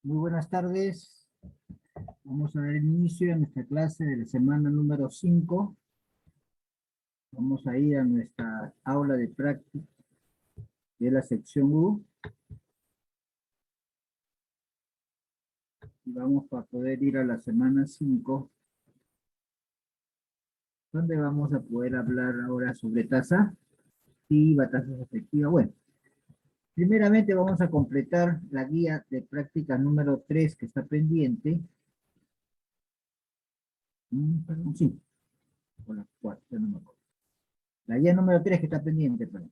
Muy buenas tardes. Vamos a dar inicio a nuestra clase de la semana número 5. Vamos a ir a nuestra aula de práctica de la sección U. Y vamos a poder ir a la semana 5, donde vamos a poder hablar ahora sobre tasa activa, tasas efectivas. Bueno, primeramente vamos a completar la guía de práctica número 3 que está pendiente. Perdón, sí. O la 4, ya no me acuerdo. La guía número 3 que está pendiente, perdón.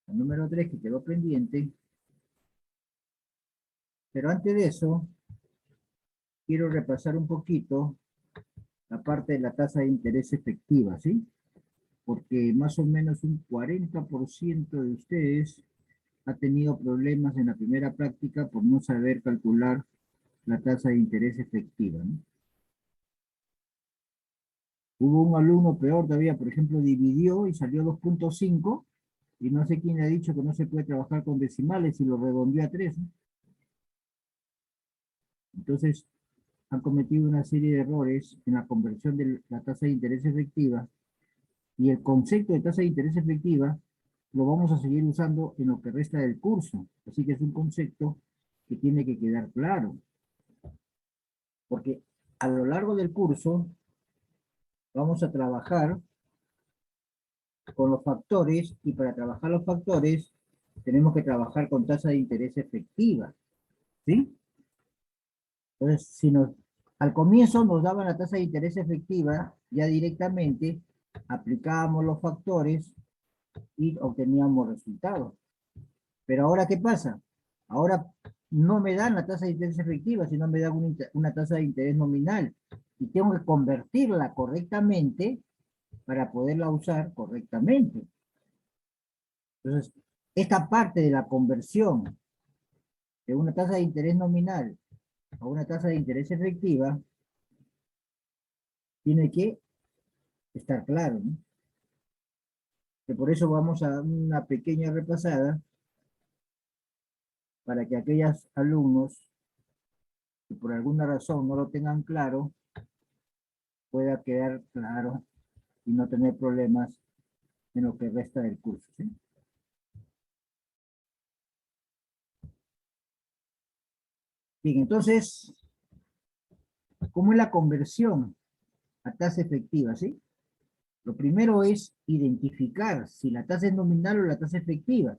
La número 3 que quedó pendiente. Pero antes de eso, quiero repasar un poquito la parte de la tasa de interés efectiva, ¿sí? Porque más o menos un 40% de ustedes ha tenido problemas en la primera práctica por no saber calcular la tasa de interés efectiva, ¿no? Hubo un alumno peor todavía, por ejemplo, dividió y salió 2.5 y no sé quién le ha dicho que no se puede trabajar con decimales y lo redondeó a 3, ¿no? Entonces, han cometido una serie de errores en la conversión de la tasa de interés efectiva, y el concepto de tasa de interés efectiva lo vamos a seguir usando en lo que resta del curso. Así que es un concepto que tiene que quedar claro, porque a lo largo del curso vamos a trabajar con los factores, y para trabajar los factores tenemos que trabajar con tasa de interés efectiva, ¿sí? Entonces, al comienzo nos daban la tasa de interés efectiva, ya directamente aplicábamos los factores y obteníamos resultados. Pero ahora, ¿qué pasa? Ahora no me dan la tasa de interés efectiva, sino me dan una tasa de interés nominal. Y tengo que convertirla correctamente para poderla usar correctamente. Entonces, esta parte de la conversión de una tasa de interés nominal a una tasa de interés efectiva tiene que estar claro, ¿no? Que por eso vamos a dar una pequeña repasada para que aquellos alumnos que por alguna razón no lo tengan claro, pueda quedar claro y no tener problemas en lo que resta del curso, ¿sí? Bien, entonces, ¿cómo es la conversión a tasa efectiva, sí? Lo primero es identificar si la tasa es nominal o la tasa efectiva.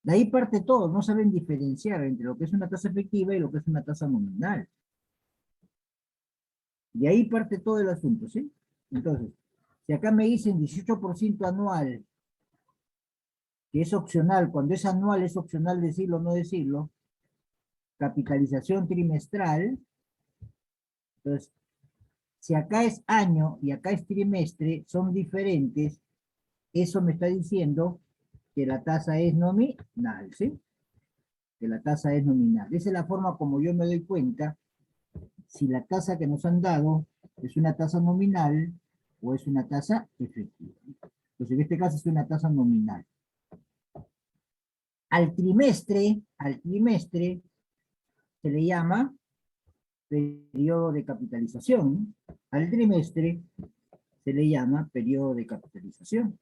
De ahí parte todo, no saben diferenciar entre lo que es una tasa efectiva y lo que es una tasa nominal. De ahí parte todo el asunto, ¿sí? Entonces, si acá me dicen 18% anual, que es opcional, cuando es anual es opcional decirlo o no decirlo, capitalización trimestral, entonces, si acá es año y acá es trimestre, son diferentes, eso me está diciendo que la tasa es nominal, ¿sí? Que la tasa es nominal. Esa es la forma como yo me doy cuenta si la tasa que nos han dado es una tasa nominal o es una tasa efectiva. Entonces, en este caso es una tasa nominal. Al trimestre se le llama periodo de capitalización. Al trimestre se le llama periodo de capitalización.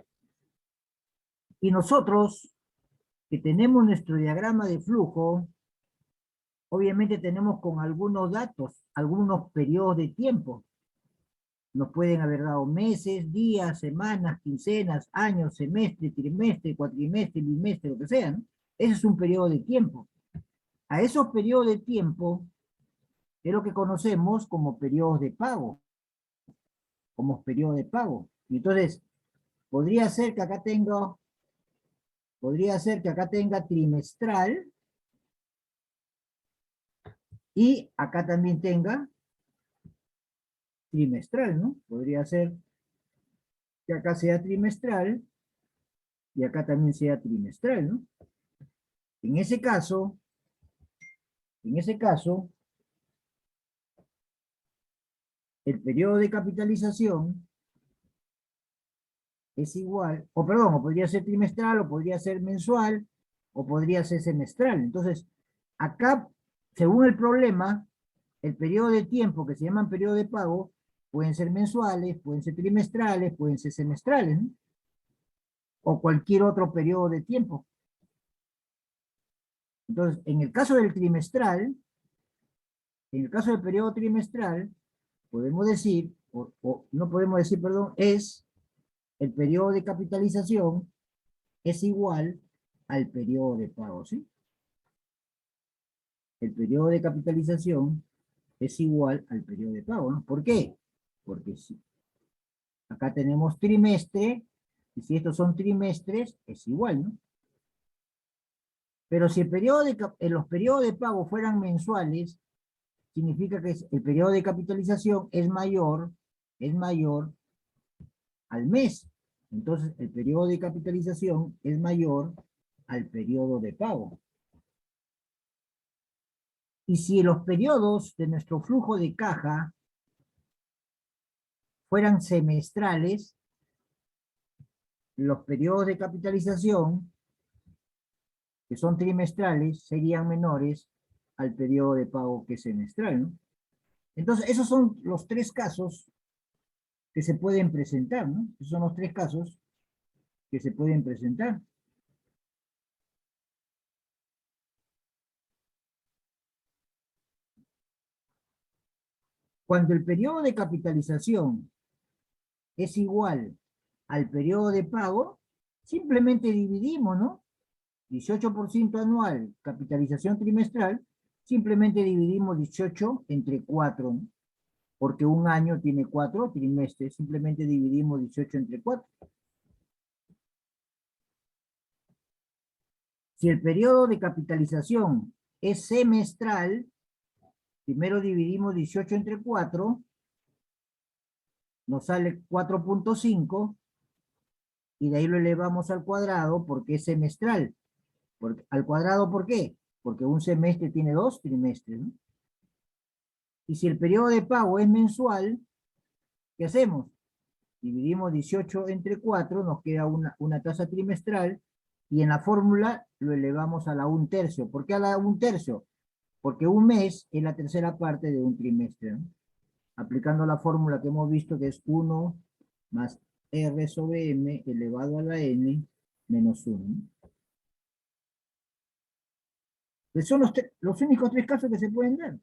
Y nosotros, que tenemos nuestro diagrama de flujo, obviamente tenemos con algunos datos, algunos periodos de tiempo. Nos pueden haber dado meses, días, semanas, quincenas, años, semestre, trimestre, cuatrimestre, bimestre, lo que sea, ¿no? Ese es un periodo de tiempo. A esos periodos de tiempo es lo que conocemos como periodos de pago, como periodo de pago. Y entonces, podría ser que acá tenga trimestral y acá también tenga trimestral, ¿no? Podría ser que acá sea trimestral y acá también sea trimestral, ¿no? En ese caso, el periodo de capitalización es igual, o perdón, o podría ser trimestral, o podría ser mensual, o podría ser semestral. Entonces, acá según el problema, el periodo de tiempo que se llaman periodo de pago pueden ser mensuales, pueden ser trimestrales, pueden ser semestrales, ¿no? O cualquier otro periodo de tiempo. Entonces, en el caso del trimestral, en el caso del periodo trimestral, podemos decir, o no podemos decir, perdón, es el periodo de capitalización es igual al periodo de pago, ¿sí? El periodo de capitalización es igual al periodo de pago, ¿no? ¿Por qué? Porque si acá tenemos trimestre, y si estos son trimestres, es igual, ¿no? Pero si los periodos de pago fueran mensuales, significa que el periodo de capitalización es mayor al mes. Entonces, el periodo de capitalización es mayor al periodo de pago. Y si los periodos de nuestro flujo de caja fueran semestrales, los periodos de capitalización, que son trimestrales, serían menores al periodo de pago que es semestral, ¿no? Entonces, esos son los tres casos que se pueden presentar, ¿no? Esos son los tres casos que se pueden presentar. Cuando el periodo de capitalización es igual al periodo de pago, simplemente dividimos, ¿no? 18% anual, capitalización trimestral, simplemente dividimos 18 entre 4, ¿no? Porque un año tiene 4 trimestres, simplemente dividimos 18 entre 4. Si el periodo de capitalización es semestral, primero dividimos 18 entre 4, nos sale 4.5, y de ahí lo elevamos al cuadrado porque es semestral. ¿Al cuadrado por qué? Porque un semestre tiene 2 trimestres, ¿no? Y si el periodo de pago es mensual, ¿qué hacemos? Dividimos 18 entre 4, nos queda una tasa trimestral, y en la fórmula lo elevamos a la 1/3. ¿Por qué a la 1/3? Porque un mes es la tercera parte de un trimestre, ¿no? Aplicando la fórmula que hemos visto, que es 1 más R sobre M elevado a la N menos 1. Entonces son los únicos tres casos que se pueden dar.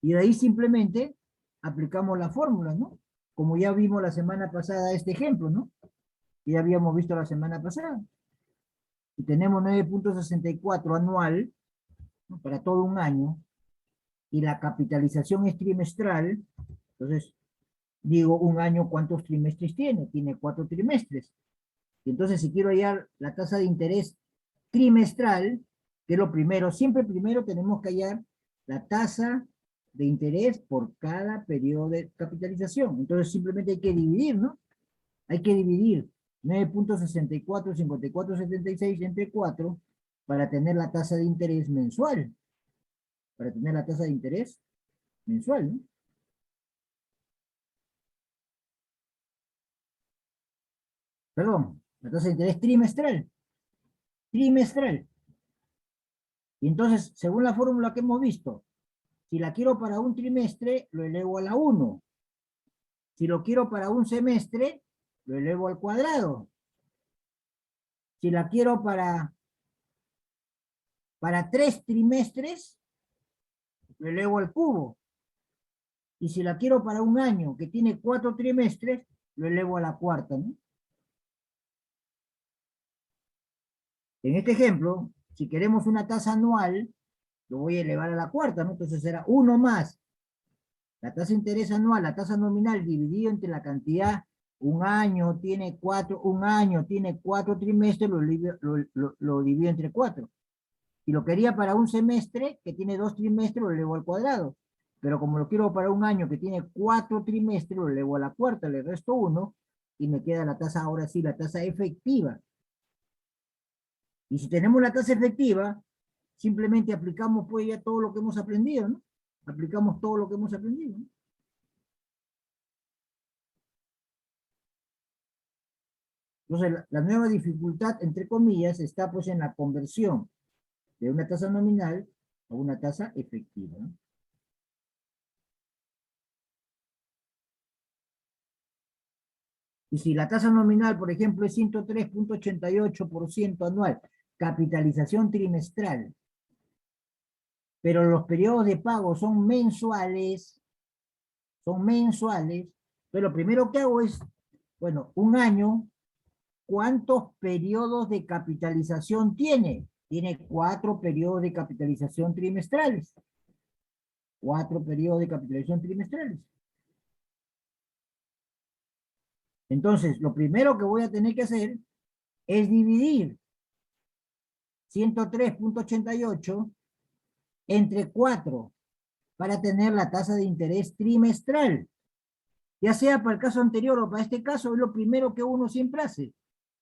Y de ahí simplemente aplicamos la fórmula, ¿no? Como ya vimos la semana pasada este ejemplo, ¿no? Que ya habíamos visto la semana pasada. Y tenemos 9.64 anual, ¿no? Para todo un año, y la capitalización es trimestral. Entonces, digo, un año, ¿cuántos trimestres tiene? Tiene 4 trimestres. Y entonces, si quiero hallar la tasa de interés trimestral, que es lo primero, siempre primero tenemos que hallar la tasa de interés por cada periodo de capitalización. Entonces, simplemente hay que dividir, ¿no? Hay que dividir 9.645476 entre 4 para tener la tasa de interés mensual. Para tener la tasa de interés mensual, ¿no? Perdón, la tasa de interés trimestral. Trimestral. Y entonces, según la fórmula que hemos visto, si la quiero para un trimestre, lo elevo a la 1. Si lo quiero para un semestre, lo elevo al cuadrado. Si la quiero para 3 trimestres, lo elevo al cubo. Y si la quiero para un año que tiene 4 trimestres, lo elevo a la cuarta, ¿no? En este ejemplo, si queremos una tasa anual, lo voy a elevar a la cuarta, ¿no? Entonces será 1 más la tasa de interés anual, la tasa nominal dividido entre la cantidad. Un año tiene 4 trimestres, lo divido entre 4. Si lo quería para un semestre que tiene 2 trimestres, lo elevo al cuadrado. Pero como lo quiero para un año que tiene 4 trimestres, lo elevo a la cuarta, le resto 1 y me queda la tasa, ahora sí, la tasa efectiva. Y si tenemos la tasa efectiva, simplemente aplicamos pues ya todo lo que hemos aprendido, ¿no? Aplicamos todo lo que hemos aprendido, ¿no? Entonces, la nueva dificultad, entre comillas, está pues en la conversión de una tasa nominal a una tasa efectiva, ¿no? Y si la tasa nominal, por ejemplo, es 103,88% anual, capitalización trimestral, pero los periodos de pago son mensuales, pues lo primero que hago es, bueno, un año, ¿cuántos periodos de capitalización tiene? Tiene 4 periodos de capitalización trimestrales. 4 periodos de capitalización trimestrales. Entonces, lo primero que voy a tener que hacer es dividir 103,88 entre 4 para tener la tasa de interés trimestral. Ya sea para el caso anterior o para este caso, es lo primero que uno siempre hace.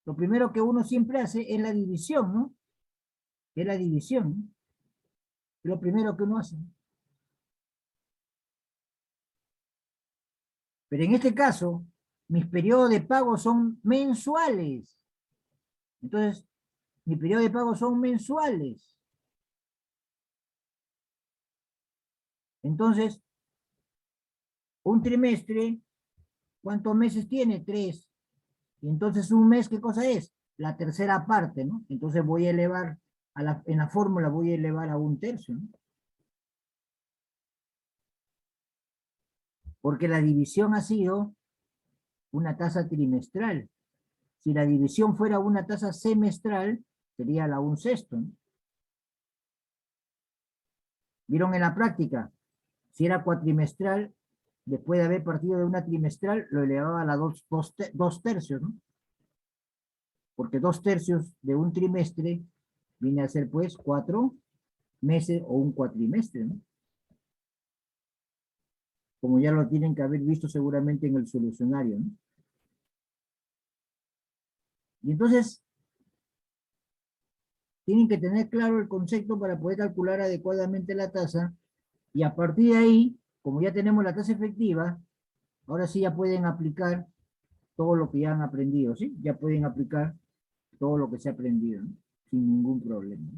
Lo primero que uno siempre hace es la división, ¿no? Es la división, ¿no? Es lo primero que uno hace. Pero en este caso, mis periodos de pago son mensuales. Entonces, mis periodos de pago son mensuales. Entonces, un trimestre, ¿cuántos meses tiene? 3. Y entonces un mes, ¿qué cosa es? La tercera parte, ¿no? Entonces voy a elevar, en la fórmula voy a elevar a 1/3, ¿no? Porque la división ha sido una tasa trimestral. Si la división fuera una tasa semestral, sería la 1/6, ¿no? ¿Vieron en la práctica? Si era cuatrimestral, después de haber partido de una trimestral, lo elevaba a la 2/3, ¿no? Porque 2/3 de un trimestre viene a ser pues 4 meses o un cuatrimestre, ¿no? Como ya lo tienen que haber visto seguramente en el solucionario, ¿no? Y entonces, tienen que tener claro el concepto para poder calcular adecuadamente la tasa, y a partir de ahí, como ya tenemos la tasa efectiva, ahora sí ya pueden aplicar todo lo que ya han aprendido, ¿sí? Ya pueden aplicar todo lo que se ha aprendido, ¿no? Sin ningún problema.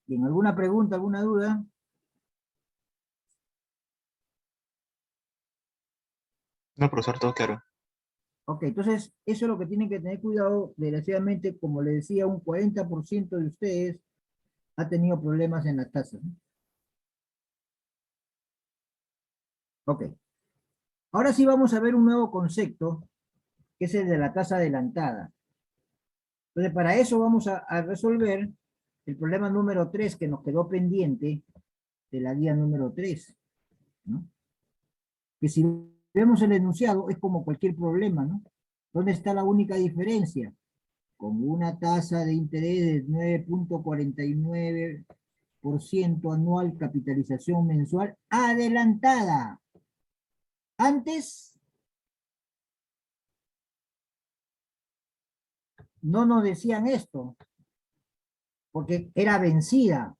¿Bien? ¿Alguna pregunta, alguna duda? No, profesor, todo claro. Ok, entonces eso es lo que tienen que tener cuidado. Desgraciadamente, como le decía, un 40% de ustedes ha tenido problemas en las tasas, ¿no? Ok, ahora sí vamos a ver un nuevo concepto, que es el de la tasa adelantada. Entonces, para eso vamos a resolver el problema número 3 que nos quedó pendiente de la guía número 3, ¿no? Que si vemos el enunciado es como cualquier problema, ¿no? ¿Dónde está la única diferencia? Con una tasa de interés de 9,49% anual, capitalización mensual adelantada. Antes no nos decían esto, porque era vencida.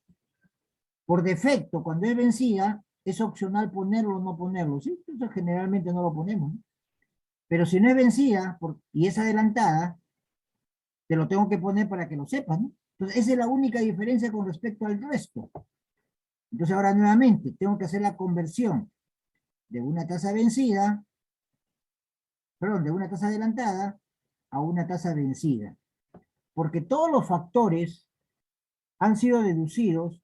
Por defecto, cuando es vencida, es opcional ponerlo o no ponerlo, ¿sí? Entonces generalmente no lo ponemos, ¿no? Pero si no es vencida y es adelantada, te lo tengo que poner para que lo sepas, ¿no? Entonces esa es la única diferencia con respecto al resto. Entonces ahora nuevamente tengo que hacer la conversión de una tasa vencida, perdón, de una tasa adelantada a una tasa vencida. Porque todos los factores han sido deducidos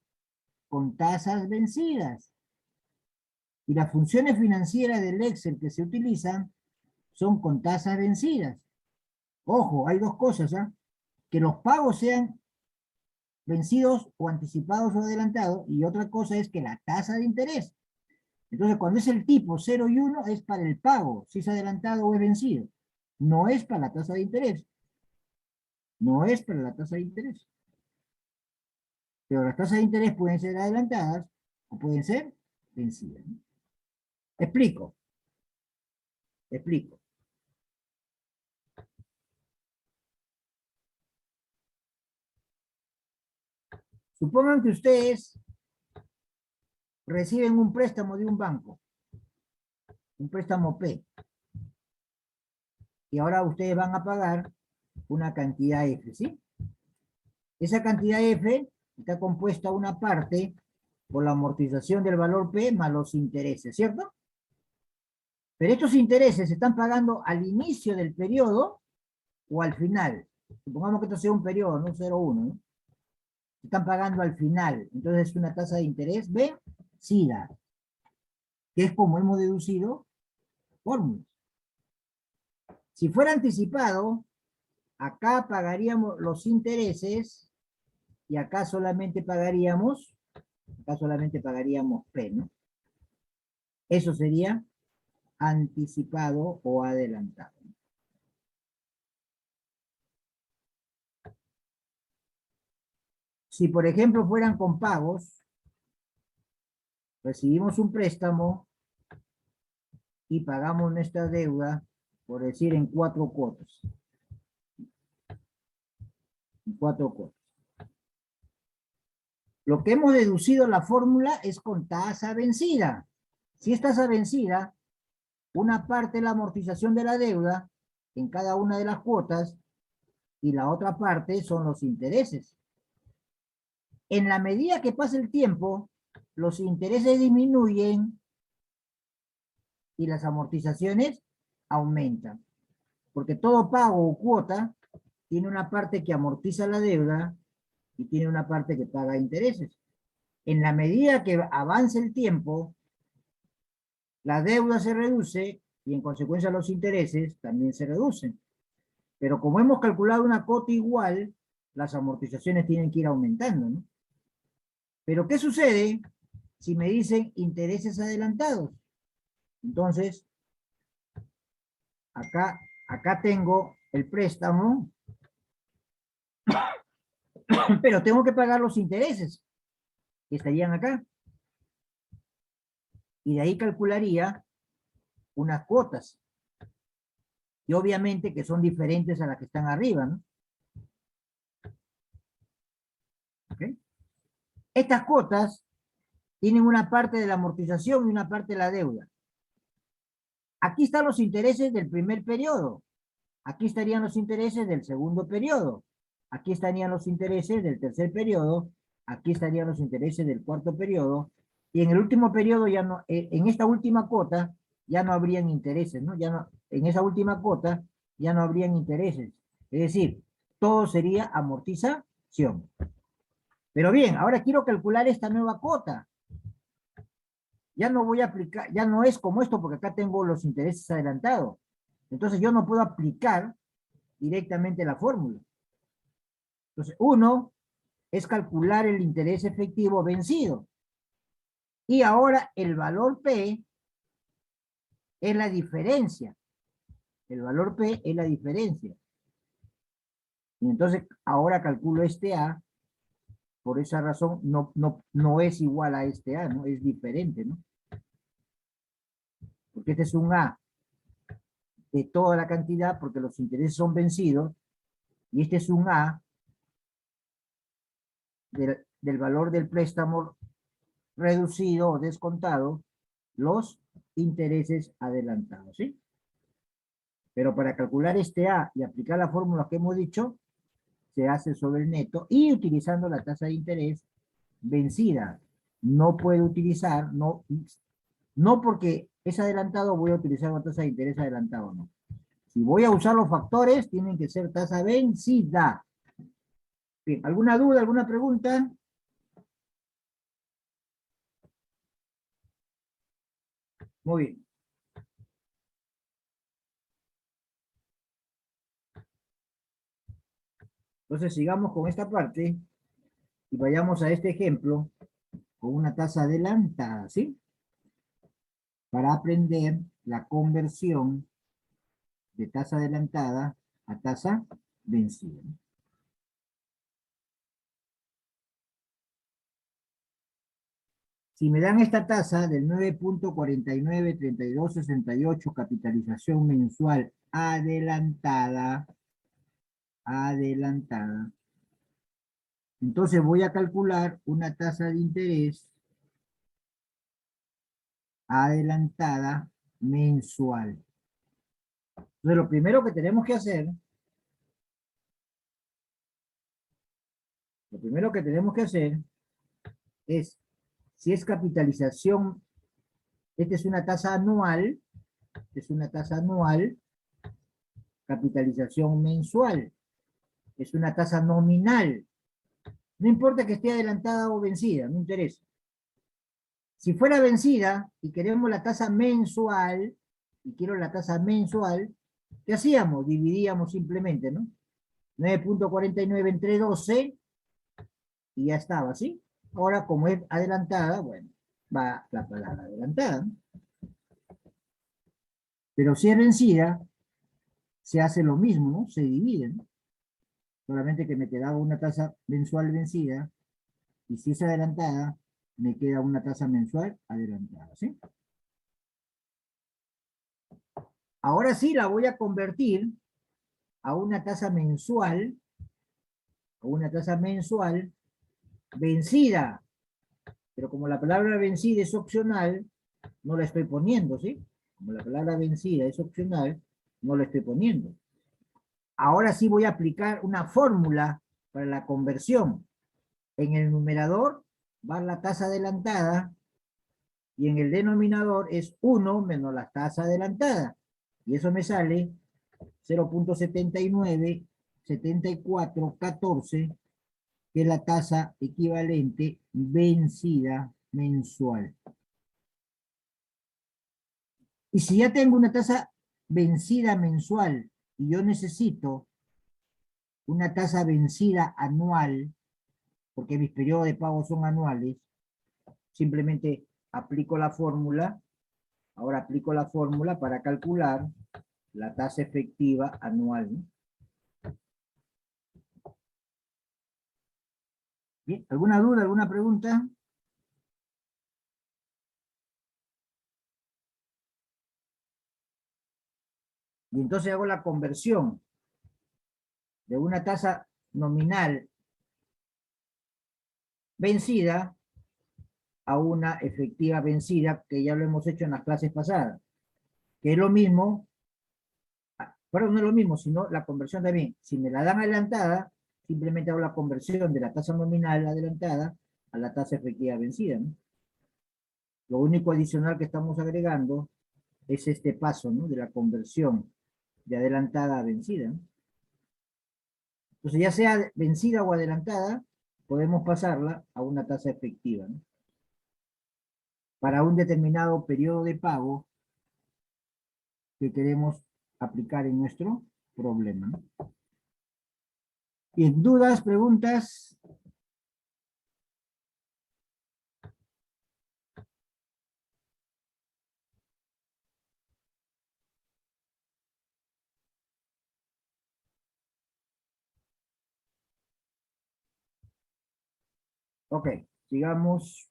con tasas vencidas. Y las funciones financieras del Excel que se utilizan son con tasas vencidas. Ojo, hay dos cosas, ¿eh? Que los pagos sean vencidos o anticipados o adelantados, y otra cosa es que la tasa de interés. Entonces, cuando es el tipo 0 y 1, es para el pago, si es adelantado o es vencido. No es para la tasa de interés. No es para la tasa de interés. Pero las tasas de interés pueden ser adelantadas o pueden ser vencidas, ¿no? Explico, explico. Supongan que ustedes reciben un préstamo de un banco, un préstamo P, y ahora ustedes van a pagar una cantidad F, ¿sí? Esa cantidad F está compuesta una parte por la amortización del valor P más los intereses, ¿cierto? Pero estos intereses se están pagando al inicio del periodo o al final. Supongamos que esto sea un periodo, no 0,1, ¿no? Se están pagando al final. Entonces es una tasa de interés vencida, que es como hemos deducido fórmulas. Si fuera anticipado, acá pagaríamos los intereses y acá solamente pagaríamos P, ¿no? Eso sería anticipado o adelantado. Si, por ejemplo, fueran con pagos, recibimos un préstamo y pagamos nuestra deuda, por decir, en 4 cuotas. En 4 cuotas. Lo que hemos deducido la fórmula es con tasa vencida. Si es tasa vencida, una parte es la amortización de la deuda en cada una de las cuotas y la otra parte son los intereses. En la medida que pasa el tiempo, los intereses disminuyen y las amortizaciones aumentan. Porque todo pago o cuota tiene una parte que amortiza la deuda y tiene una parte que paga intereses. En la medida que avance el tiempo, la deuda se reduce y en consecuencia los intereses también se reducen. Pero como hemos calculado una cuota igual, las amortizaciones tienen que ir aumentando, ¿no? Pero ¿qué sucede si me dicen intereses adelantados? Entonces, acá tengo el préstamo, pero tengo que pagar los intereses que estarían acá. Y de ahí calcularía unas cuotas. Y obviamente que son diferentes a las que están arriba, ¿no? ¿Okay? Estas cuotas tienen una parte de la amortización y una parte de la deuda. Aquí están los intereses del primer periodo. Aquí estarían los intereses del segundo periodo. Aquí estarían los intereses del tercer periodo. Aquí estarían los intereses del cuarto periodo. Y en el último periodo ya no, en esta última cuota ya no habrían intereses, ¿no? Ya no, en esa última cuota ya no habrían intereses. Es decir, todo sería amortización. Pero bien, ahora quiero calcular esta nueva cuota. Ya no voy a aplicar, ya no es como esto porque acá tengo los intereses adelantados. Entonces yo no puedo aplicar directamente la fórmula. Entonces, uno es calcular el interés efectivo vencido. Y ahora el valor P es la diferencia. El valor P es la diferencia. Y entonces ahora calculo este A. Por esa razón no es igual a este A, ¿no? Es diferente, ¿no? Porque este es un A de toda la cantidad porque los intereses son vencidos. Y este es un A del valor del préstamo reducido o descontado los intereses adelantados, ¿sí? Pero para calcular este A y aplicar la fórmula que hemos dicho, se hace sobre el neto y utilizando la tasa de interés vencida. No puedo utilizar, no porque es adelantado voy a utilizar la tasa de interés adelantado, no. Si voy a usar los factores, tienen que ser tasa vencida. Bien, ¿alguna duda, alguna pregunta? Muy bien. Entonces sigamos con esta parte y vayamos a este ejemplo con una tasa adelantada, ¿sí? Para aprender la conversión de tasa adelantada a tasa vencida. Si me dan esta tasa del 9.493268 capitalización mensual adelantada, entonces voy a calcular una tasa de interés adelantada mensual. Entonces, lo primero que tenemos que hacer, es, si es capitalización, esta es una tasa anual, capitalización mensual, es una tasa nominal. No importa que esté adelantada o vencida, no interesa. Si fuera vencida y queremos la tasa mensual, ¿qué hacíamos? Dividíamos simplemente, ¿no? 9.49 entre 12 y ya estaba, ¿sí? Ahora, como es adelantada, bueno, va la palabra adelantada, ¿no? Pero si es vencida, se hace lo mismo, ¿no? Se dividen, ¿no? Solamente que me quedaba una tasa mensual vencida, y si es adelantada, me queda una tasa mensual adelantada, ¿sí? Ahora sí la voy a convertir a una tasa mensual, vencida. Pero como la palabra vencida es opcional, no la estoy poniendo, ¿sí? Como la palabra vencida es opcional, no la estoy poniendo. Ahora sí voy a aplicar una fórmula para la conversión. En el numerador va la tasa adelantada y en el denominador es 1 menos la tasa adelantada. Y eso me sale 0.797414, que es la tasa equivalente vencida mensual. Y si ya tengo una tasa vencida mensual y yo necesito una tasa vencida anual, porque mis periodos de pago son anuales, simplemente aplico la fórmula. Ahora aplico la fórmula para calcular la tasa efectiva anual, ¿no? Bien, ¿alguna duda, alguna pregunta? Y entonces hago la conversión de una tasa nominal vencida a una efectiva vencida, que ya lo hemos hecho en las clases pasadas, que es lo mismo, perdón, no es lo mismo, sino la conversión también. Si me la dan adelantada, simplemente hago la conversión de la tasa nominal adelantada a la tasa efectiva vencida, ¿no? Lo único adicional que estamos agregando es este paso, ¿no? De la conversión de adelantada a vencida, ¿no? Entonces, ya sea vencida o adelantada, podemos pasarla a una tasa efectiva, ¿no? Para un determinado periodo de pago que queremos aplicar en nuestro problema, ¿no? Bien, ¿dudas, preguntas? Ok, sigamos.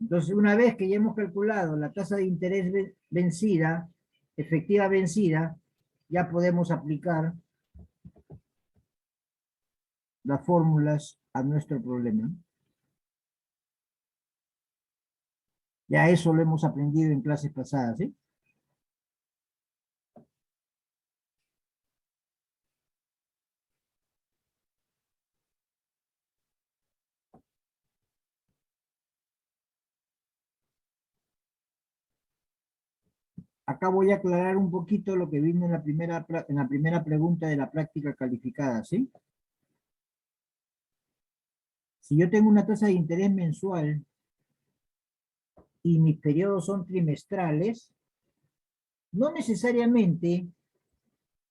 Entonces, una vez que ya hemos calculado la tasa de interés vencida, efectiva vencida, ya podemos aplicar las fórmulas a nuestro problema. Ya eso lo hemos aprendido en clases pasadas, ¿sí? Acá voy a aclarar un poquito lo que vino en la primera pregunta de la práctica calificada, ¿sí? Si yo tengo una tasa de interés mensual y mis periodos son trimestrales, no necesariamente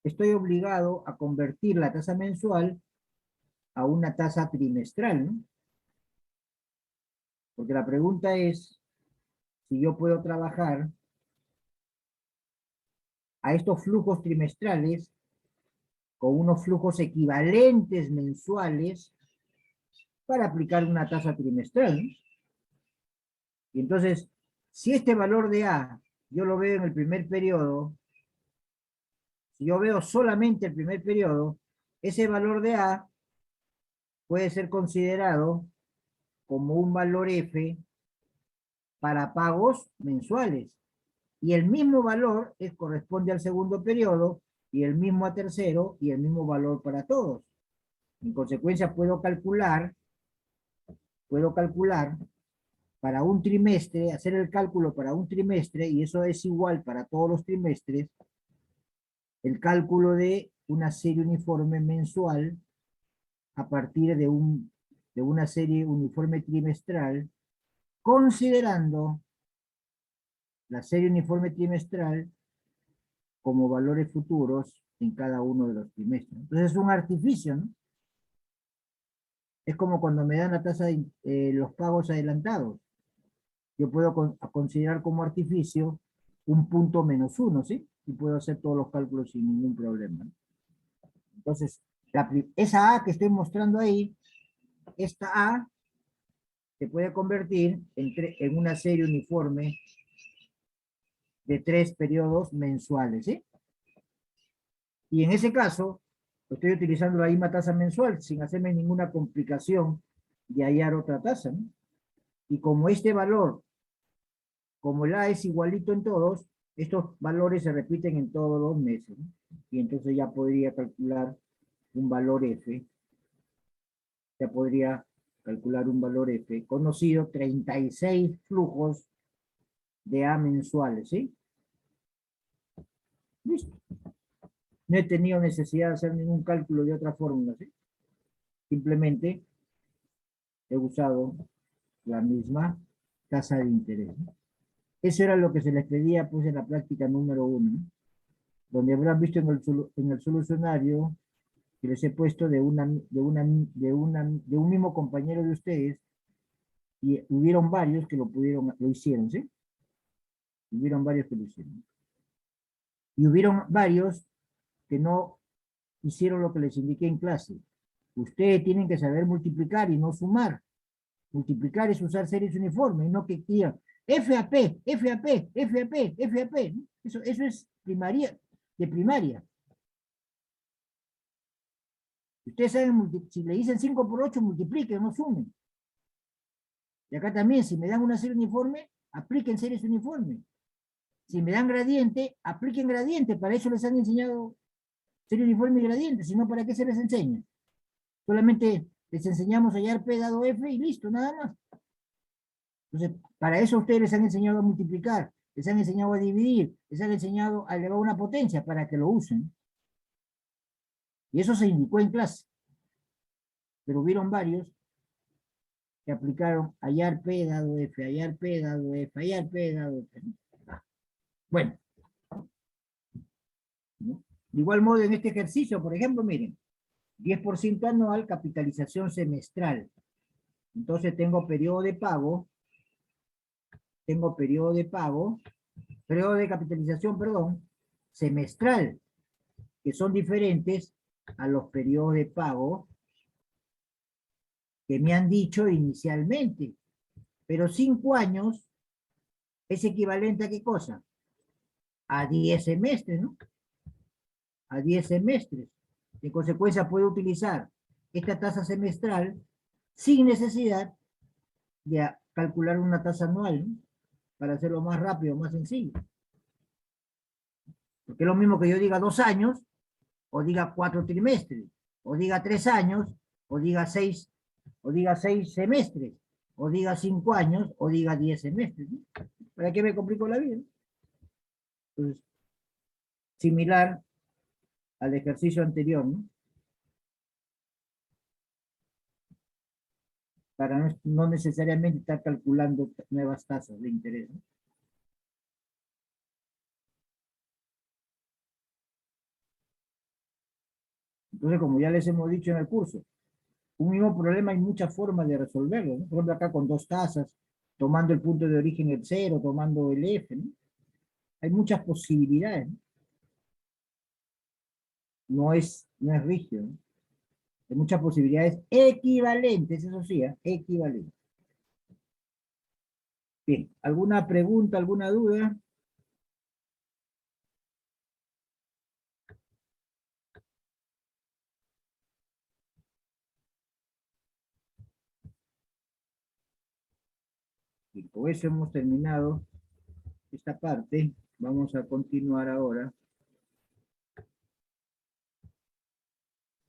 estoy obligado a convertir la tasa mensual a una tasa trimestral, ¿no? Porque la pregunta es si yo puedo trabajar a estos flujos trimestrales con unos flujos equivalentes mensuales para aplicar una tasa trimestral, ¿no? Y entonces, si este valor de A yo lo veo en el primer periodo, si yo veo solamente el primer periodo, ese valor de A puede ser considerado como un valor F para pagos mensuales. Y el mismo valor corresponde al segundo periodo, y el mismo a tercero, y el mismo valor para todos. En consecuencia, puedo calcular para un trimestre, hacer el cálculo para un trimestre, y eso es igual para todos los trimestres, el cálculo de una serie uniforme mensual a partir de una serie uniforme trimestral, considerando la serie uniforme trimestral como valores futuros en cada uno de los trimestres. Entonces es un artificio, ¿no? Es como cuando me dan la tasa de los pagos adelantados. Yo puedo considerar como artificio un punto menos uno, ¿sí? Y puedo hacer todos los cálculos sin ningún problema, ¿no? Entonces, esa A que estoy mostrando ahí, esta A se puede convertir en una serie uniforme de 3 periodos mensuales, ¿sí? Y en ese caso, estoy utilizando la misma tasa mensual sin hacerme ninguna complicación de hallar otra tasa, ¿no? Y como este valor, como el A es igualito en todos, estos valores se repiten en todos los meses, ¿no? Y entonces ya podría calcular un valor F, ya podría calcular un valor F, conocido 36 flujos de A mensuales, ¿sí? Listo. No he tenido necesidad de hacer ningún cálculo de otra fórmula, ¿sí? Simplemente he usado la misma tasa de interés, ¿no? Eso era lo que se les pedía pues en la práctica número 1, ¿no? Donde habrán visto en el solucionario que les he puesto de un mismo compañero de ustedes, y hubieron varios que lo hicieron, ¿sí? Hubieron varios que lo hicieron. Y hubieron varios que no hicieron lo que les indiqué en clase. Ustedes tienen que saber multiplicar y no sumar. Multiplicar es usar series uniformes, no que digan FAP, FAP, FAP, FAP. Eso es primaria, de primaria. Ustedes saben, si le dicen 5 por 8, multipliquen, no sumen. Y acá también, si me dan una serie uniforme, apliquen series uniformes. Si me dan gradiente, apliquen gradiente. Para eso les han enseñado serie uniforme y gradiente. Si no, ¿para qué se les enseña? Solamente les enseñamos a hallar P dado F y listo, nada más. Entonces, para eso ustedes les han enseñado a multiplicar, les han enseñado a dividir, les han enseñado a elevar una potencia para que lo usen. Y eso se indicó en clase. Pero hubieron varios que aplicaron hallar P dado F, hallar P dado F, hallar P dado F. Bueno, ¿no? De igual modo en este ejercicio, por ejemplo, miren, 10% anual, capitalización semestral. Entonces tengo periodo de pago, periodo de capitalización, perdón, semestral, que son diferentes a los periodos de pago que me han dicho inicialmente. Pero 5 años es equivalente a ¿qué cosa? A 10 semestres, ¿no? A 10 semestres. En consecuencia, puedo utilizar esta tasa semestral sin necesidad de calcular una tasa anual, ¿no? Para hacerlo más rápido, más sencillo. Porque es lo mismo que yo diga 2 años, o diga 4 trimestres, o diga 3 años, o diga 6 semestres, o diga 5 años, o diga 10 semestres, ¿no? ¿Para qué me complico la vida? Entonces, similar al ejercicio anterior, ¿no? Para no necesariamente estar calculando nuevas tasas de interés, ¿no? Entonces, como ya les hemos dicho en el curso, un mismo problema hay muchas formas de resolverlo, ¿no? Por ejemplo, acá con 2 tasas, tomando el punto de origen el 0, tomando el F, ¿no? Hay muchas posibilidades, ¿no? No es rígido, ¿no? Hay muchas posibilidades equivalentes, eso sí, ¿eh? Equivalentes. Bien, ¿alguna pregunta, alguna duda? Y con eso hemos terminado esta parte. Vamos a continuar ahora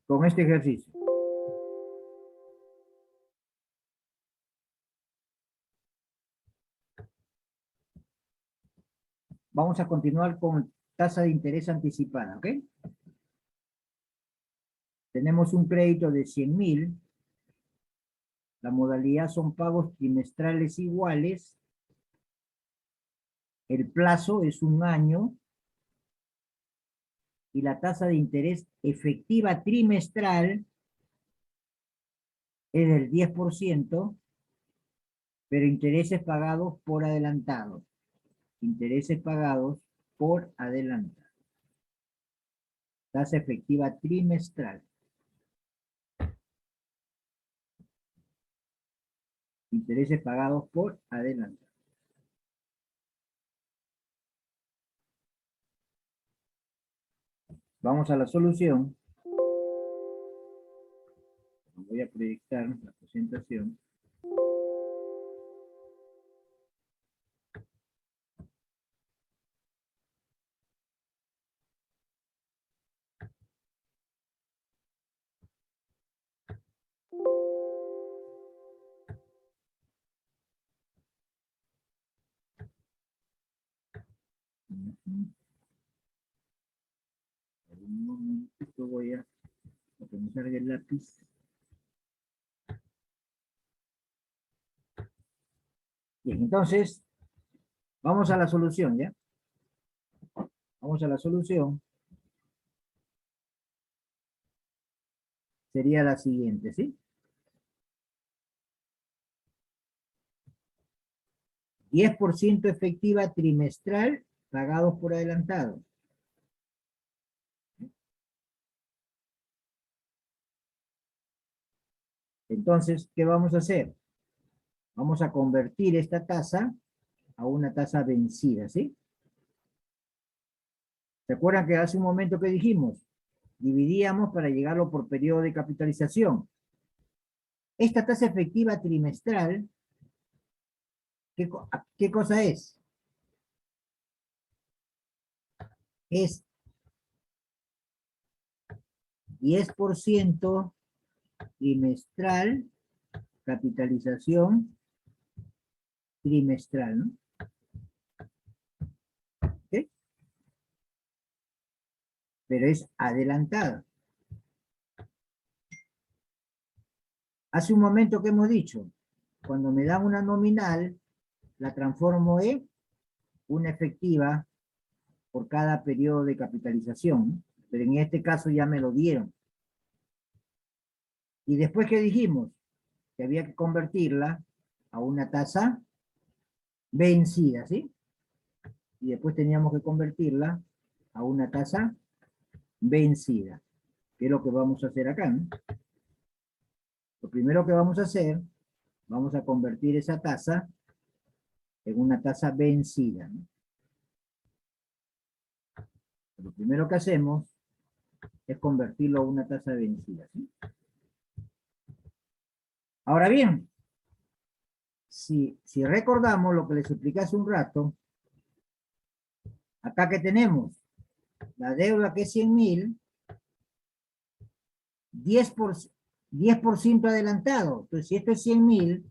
con este ejercicio. Vamos a continuar con tasa de interés anticipada, ¿ok? Tenemos un crédito de 100.000. La modalidad son pagos trimestrales iguales. El plazo es 1 año. Y la tasa de interés efectiva trimestral es del 10%, pero intereses pagados por adelantado. Intereses pagados por adelantado. Tasa efectiva trimestral. Intereses pagados por adelantado. Vamos a la solución. Voy a proyectar la presentación. Un momentito voy a comenzar el lápiz. Bien, entonces, vamos a la solución, ¿ya? Vamos a la solución. Sería la siguiente, ¿sí? 10% efectiva trimestral pagados por adelantado. Entonces, ¿qué vamos a hacer? Vamos a convertir esta tasa a una tasa vencida, ¿sí? ¿Se acuerdan que hace un momento que dijimos? Dividíamos para llegarlo por periodo de capitalización. Esta tasa efectiva trimestral, ¿qué cosa es? Es 10% trimestral, capitalización trimestral, ¿no? ¿Ok? Pero es adelantada. Hace un momento que hemos dicho, cuando me dan una nominal, la transformo en una efectiva por cada periodo de capitalización, pero en este caso ya me lo dieron. Y después que dijimos que había que convertirla a una tasa vencida, ¿sí? Y después teníamos que convertirla a una tasa vencida, que es lo que vamos a hacer acá, ¿no? Lo primero que vamos a hacer, vamos a convertir esa tasa en una tasa vencida, ¿no? Lo primero que hacemos es convertirlo a una tasa vencida, ¿sí? Ahora bien, si recordamos lo que les expliqué hace un rato, acá que tenemos la deuda que es 100.000, 10% adelantado. Entonces, si esto es 100.000,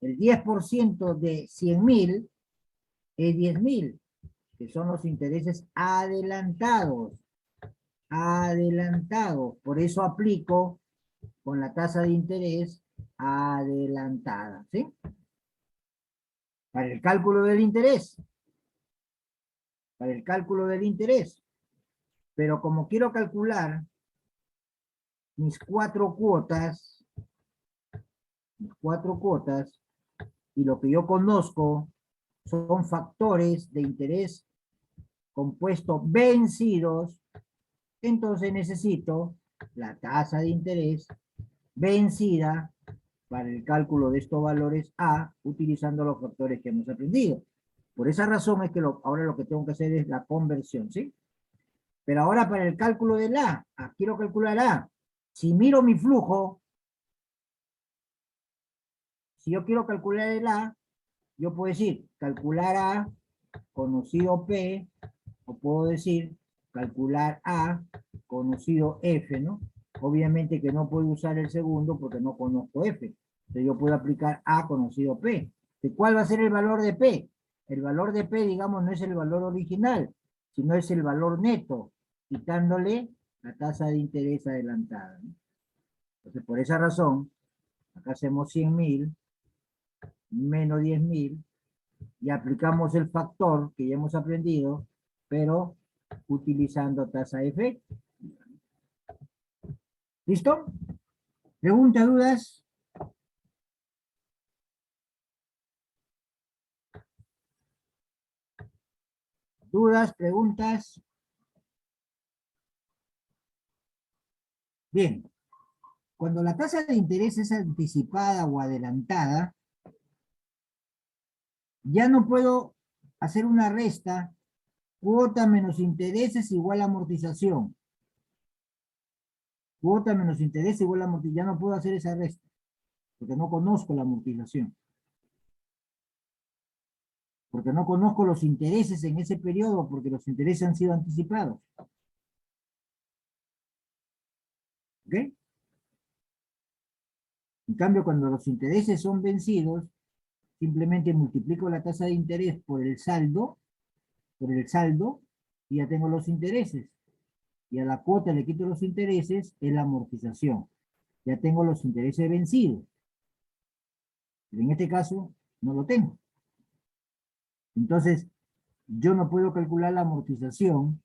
el 10% de 100.000 es 10.000, que son los intereses adelantados. Adelantados. Por eso aplico con la tasa de interés adelantada, ¿sí? Para el cálculo del interés. Para el cálculo del interés. Pero como quiero calcular mis cuatro cuotas, y lo que yo conozco son factores de interés compuesto vencidos, entonces necesito la tasa de interés vencida para el cálculo de estos valores A, utilizando los factores que hemos aprendido. Por esa razón es que ahora lo que tengo que hacer es la conversión, ¿sí? Pero ahora para el cálculo del A, quiero calcular A. Si miro mi flujo, Si yo quiero calcular el A, yo puedo decir calcular A conocido P, o puedo decir calcular A conocido F, ¿no? Obviamente que no puedo usar el segundo porque no conozco F. Entonces yo puedo aplicar A conocido P. ¿De cuál va a ser el valor de P? El valor de P, digamos, no es el valor original, sino es el valor neto, quitándole la tasa de interés adelantada, ¿no? Entonces, por esa razón, acá hacemos 100.000 menos 10.000 y aplicamos el factor que ya hemos aprendido, pero utilizando tasa de efecto. ¿Listo? ¿Preguntas, dudas? ¿Dudas, preguntas? Bien. Cuando la tasa de interés es anticipada o adelantada, ya no puedo hacer una resta, cuota menos intereses igual a amortización. Cuota menos interés igual a amortización. Ya no puedo hacer esa resta, porque no conozco la amortización. Porque no conozco los intereses en ese periodo, porque los intereses han sido anticipados. ¿Ok? En cambio, cuando los intereses son vencidos, simplemente multiplico la tasa de interés por el saldo, y ya tengo los intereses. Y a la cuota le quito los intereses, es la amortización. Ya tengo los intereses vencidos. Pero en este caso, no lo tengo. Entonces, yo no puedo calcular la amortización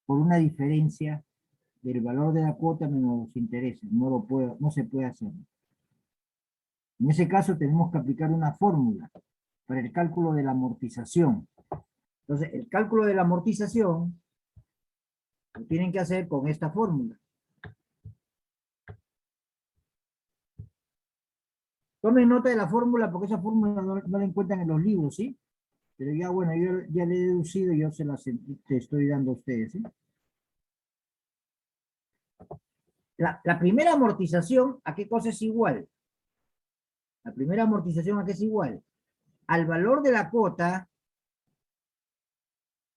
por una diferencia del valor de la cuota menos los intereses. No se puede hacer. En ese caso tenemos que aplicar una fórmula para el cálculo de la amortización. Entonces, el cálculo de la amortización lo tienen que hacer con esta fórmula. Tomen nota de la fórmula porque esa fórmula no la encuentran en los libros, ¿sí? Pero ya, bueno, yo ya le he deducido y yo te estoy dando a ustedes, ¿sí? La primera amortización, ¿a qué cosa es igual? La primera amortización, ¿a qué es igual? Al valor de la cuota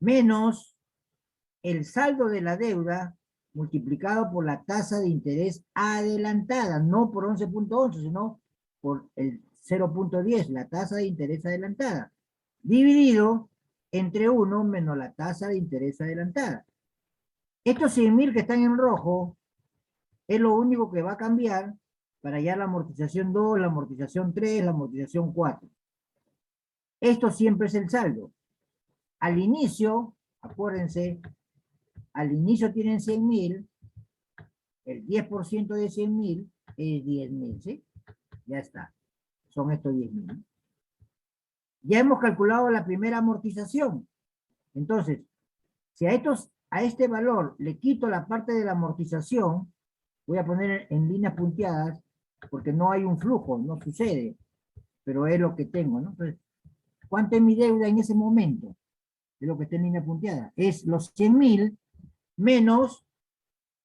menos el saldo de la deuda multiplicado por la tasa de interés adelantada, no por 11.11, sino por el 0.10, la tasa de interés adelantada, dividido entre 1 menos la tasa de interés adelantada. Estos 100.000 que están en rojo es lo único que va a cambiar para hallar la amortización 2, la amortización 3, la amortización 4. Esto siempre es el saldo. Al inicio, acuérdense, al inicio tienen 100.000, el 10% de 100.000 es 10.000, ¿sí? Ya está. Son estos 10.000. Ya hemos calculado la primera amortización. Entonces, si a este valor le quito la parte de la amortización, voy a poner en líneas punteadas, porque no hay un flujo, no sucede, pero es lo que tengo, ¿no? Entonces, ¿cuánto es mi deuda en ese momento? Es lo que está en línea punteada. Es los 100.000 menos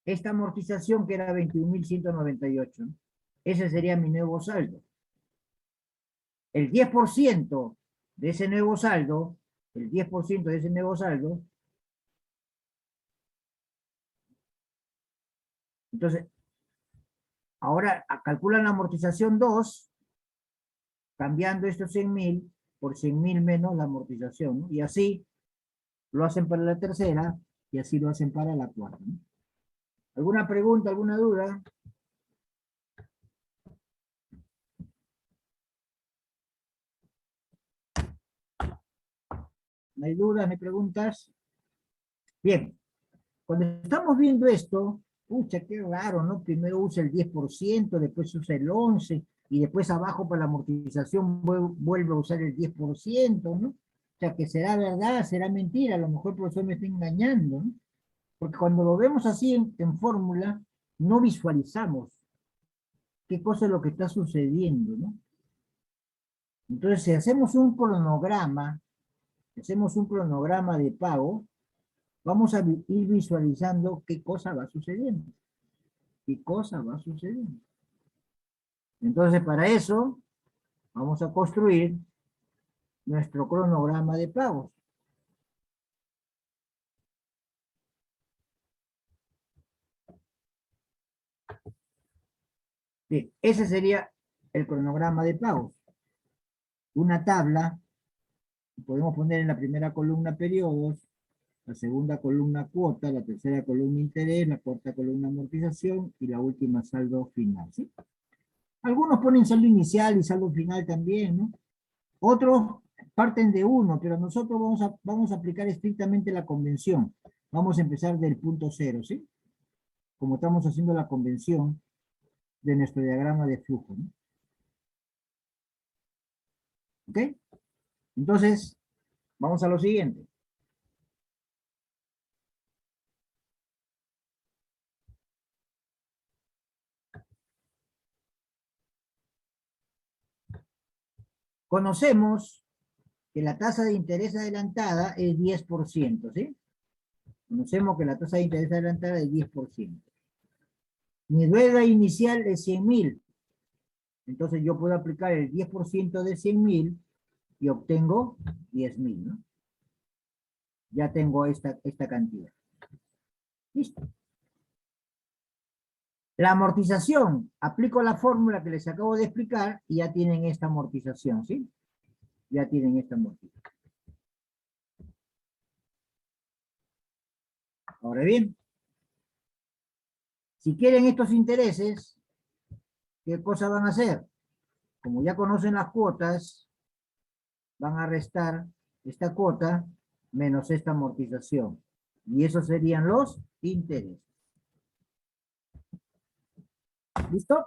esta amortización que era 21.198, ¿no? Ese sería mi nuevo saldo. El 10% de ese nuevo saldo, el 10% de ese nuevo saldo, entonces, ahora calculan la amortización 2, cambiando estos 100.000 por 100.000 menos la amortización, ¿no? Y así lo hacen para la tercera y así lo hacen para la cuarta, ¿no? ¿Alguna pregunta, alguna duda? ¿No hay dudas, no hay preguntas? Bien, cuando estamos viendo esto, pucha, qué raro, ¿no? Primero usa el 10%, después usa el 11%, y después abajo para la amortización vuelve a usar el 10%, ¿no? O sea, que será verdad, será mentira, a lo mejor el profesor me está engañando, ¿no? Porque cuando lo vemos así en fórmula, no visualizamos qué cosa es lo que está sucediendo, ¿no? Entonces, si hacemos un cronograma de pago, vamos a ir visualizando qué cosa va sucediendo. ¿Qué cosa va sucediendo? Entonces, para eso, vamos a construir nuestro cronograma de pagos. Bien, ese sería el cronograma de pagos. Una tabla, podemos poner en la primera columna periodos, la segunda columna cuota, la tercera columna interés, la cuarta columna amortización y la última saldo final, ¿sí? Algunos ponen saldo inicial y saldo final también, ¿no? Otros parten de uno, pero nosotros vamos a aplicar estrictamente la convención. Vamos a empezar del punto cero, ¿sí? Como estamos haciendo la convención de nuestro diagrama de flujo, ¿no? ¿Ok? Entonces, vamos a lo siguiente. Conocemos que la tasa de interés adelantada es 10%, ¿sí? Conocemos que la tasa de interés adelantada es 10%. Mi deuda inicial es 100.000. Entonces yo puedo aplicar el 10% de 100.000 y obtengo 10.000, ¿no? Ya tengo esta cantidad. Listo. La amortización, aplico la fórmula que les acabo de explicar y ya tienen esta amortización, ¿sí? Ya tienen esta amortización. Ahora bien, si quieren estos intereses, ¿qué cosa van a hacer? Como ya conocen las cuotas, van a restar esta cuota menos esta amortización. Y esos serían los intereses. ¿Listo?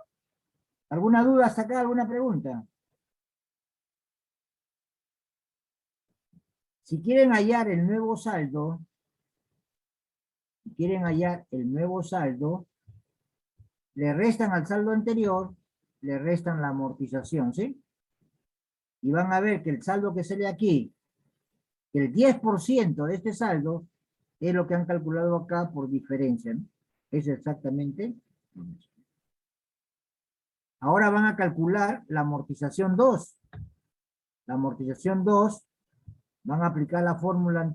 ¿Alguna duda hasta acá? ¿Alguna pregunta? Si quieren hallar el nuevo saldo, le restan al saldo anterior, le restan la amortización, ¿sí? Y van a ver que el saldo que sale aquí, que el 10% de este saldo, es lo que han calculado acá por diferencia, ¿no? Es exactamente lo mismo. Ahora van a calcular la amortización 2. La amortización 2, van a aplicar la fórmula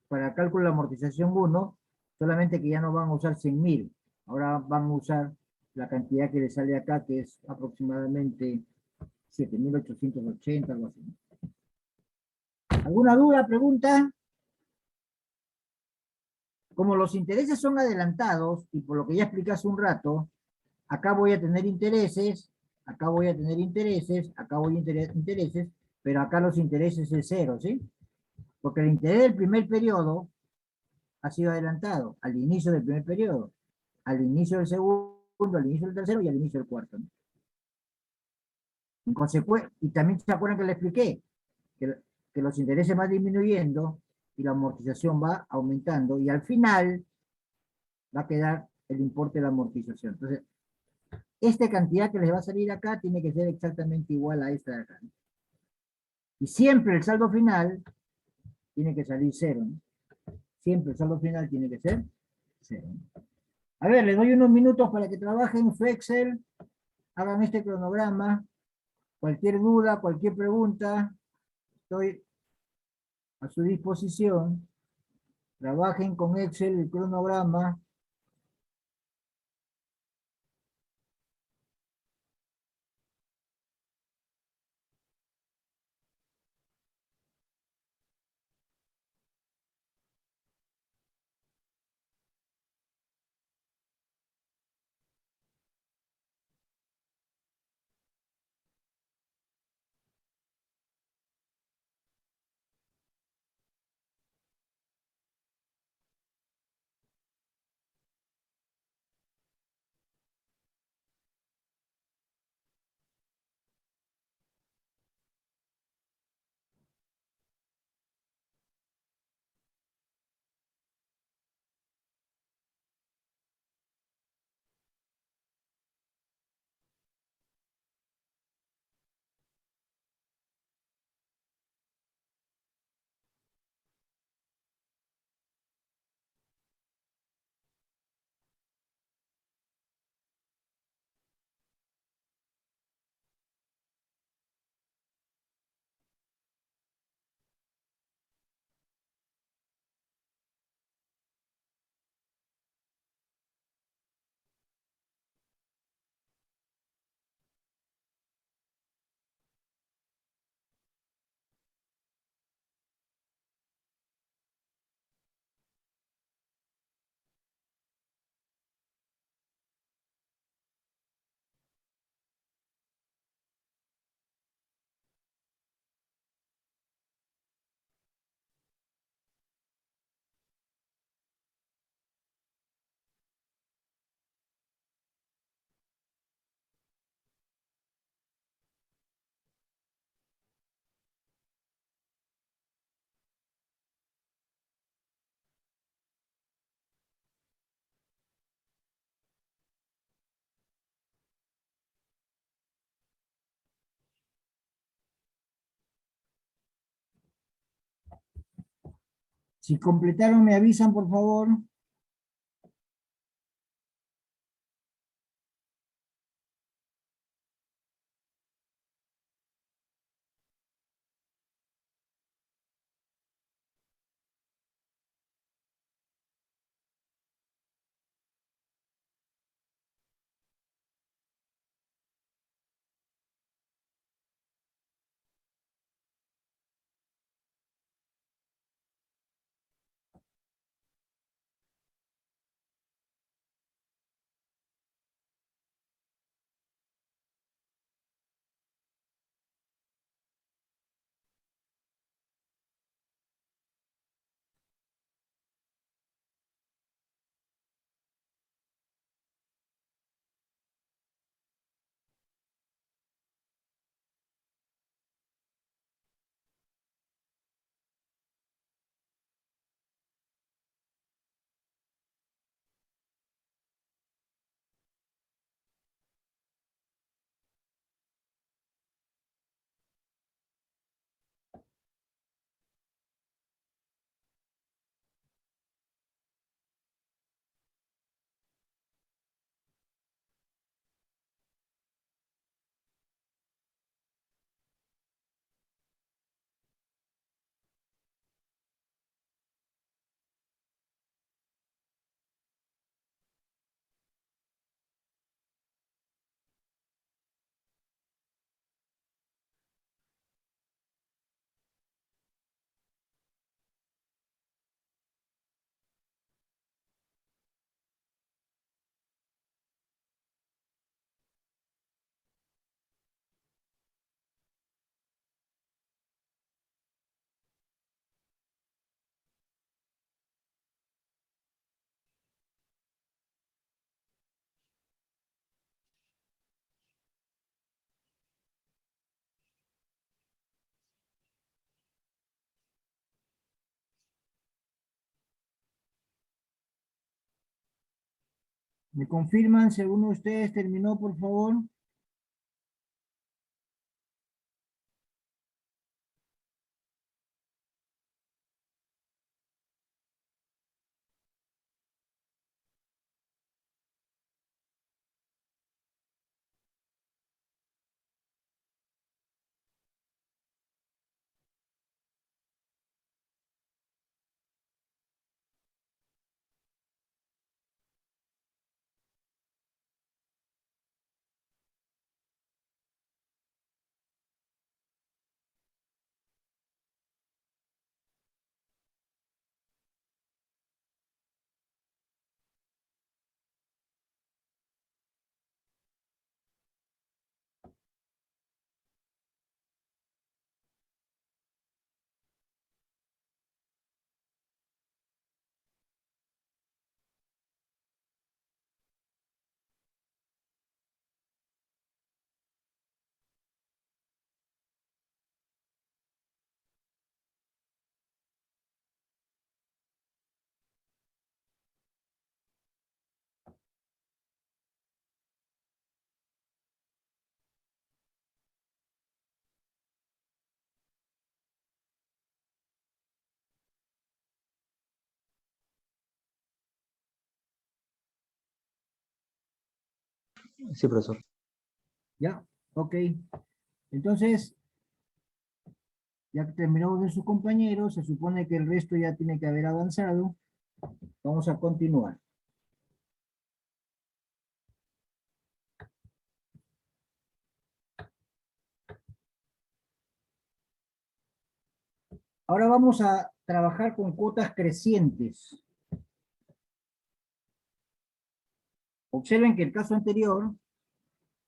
para el cálculo de la amortización 1, solamente que ya no van a usar 100.000. Ahora van a usar la cantidad que le sale acá, que es aproximadamente 7.880, algo así. ¿Alguna duda, pregunta? Como los intereses son adelantados, y por lo que ya expliqué hace un rato, acá voy a tener intereses, acá voy a tener intereses, acá voy a tener intereses, pero acá los intereses es cero, ¿sí? Porque el interés del primer periodo ha sido adelantado al inicio del primer periodo, al inicio del segundo, al inicio del tercero y al inicio del cuarto, ¿no? En consecuencia, y también se acuerdan que le expliqué que, que los intereses van disminuyendo y la amortización va aumentando y al final va a quedar el importe de la amortización. Entonces, esta cantidad que les va a salir acá tiene que ser exactamente igual a esta de acá, ¿no? Y siempre el saldo final tiene que salir cero, ¿no? Siempre el saldo final tiene que ser cero, ¿no? A ver, les doy unos minutos para que trabajen su Excel, hagan este cronograma. Cualquier duda, cualquier pregunta, estoy a su disposición. Trabajen con Excel el cronograma. Si completaron, me avisan, por favor. ¿Me confirman si alguno de ustedes terminó, por favor? Sí, profesor. Ya, ok. Entonces, ya que terminamos de sus compañeros, se supone que el resto ya tiene que haber avanzado. Vamos a continuar. Ahora vamos a trabajar con cuotas crecientes. Observen que el caso anterior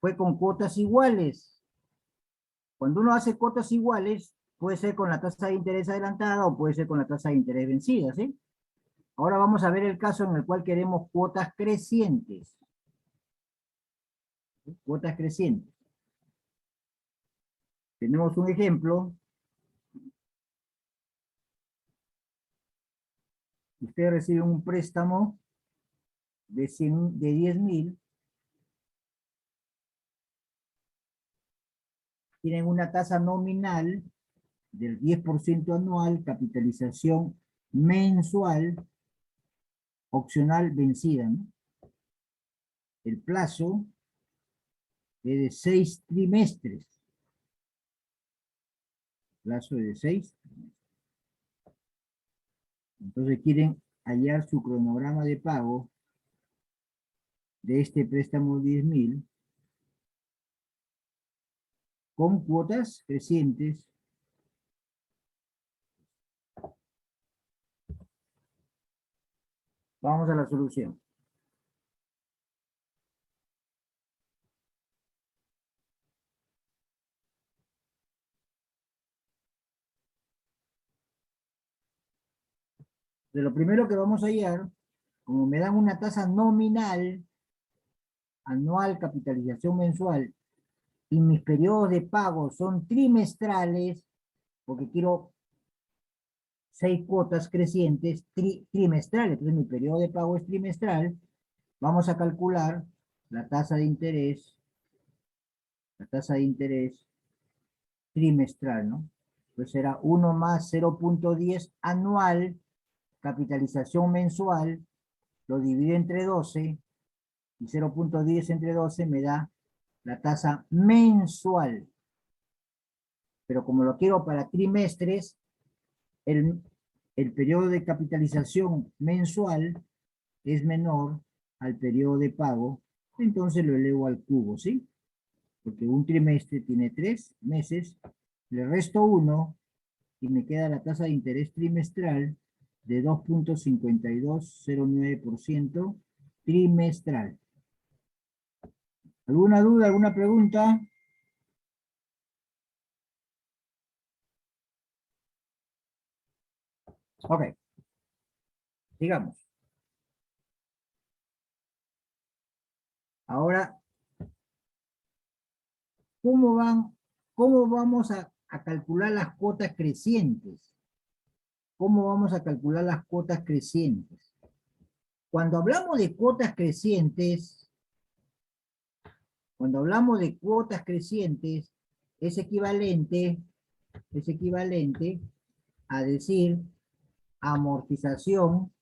fue con cuotas iguales. Cuando uno hace cuotas iguales, puede ser con la tasa de interés adelantada o puede ser con la tasa de interés vencida, ¿sí? Ahora vamos a ver el caso en el cual queremos cuotas crecientes. ¿Sí? Cuotas crecientes. Tenemos un ejemplo. Usted recibe un préstamo de 10.000. Tienen una tasa nominal del 10% anual, capitalización mensual, opcional vencida, ¿no? El plazo es de 6 trimestres. Plazo de 6. Entonces quieren hallar su cronograma de pago de este préstamo 10.000 con cuotas crecientes. Vamos a la solución. De lo primero que vamos a hallar, como me dan una tasa nominal, anual, capitalización mensual, y mis periodos de pago son trimestrales, porque quiero 6 cuotas crecientes trimestrales, entonces mi periodo de pago es trimestral, vamos a calcular la tasa de interés trimestral, ¿no? Entonces será 1 más 0.10 anual, capitalización mensual, lo divido entre 12, y 0.10 entre 12 me da la tasa mensual. Pero como lo quiero para trimestres, el periodo de capitalización mensual es menor al periodo de pago, entonces lo elevo al cubo, ¿sí? Porque un trimestre tiene 3 meses, le resto 1 y me queda la tasa de interés trimestral de 2.5209% trimestral. ¿Alguna duda, alguna pregunta? Ok, sigamos. Ahora, ¿cómo vamos a calcular las cuotas crecientes? ¿Cómo vamos a calcular las cuotas crecientes? Cuando hablamos de cuotas crecientes, es equivalente a decir amortización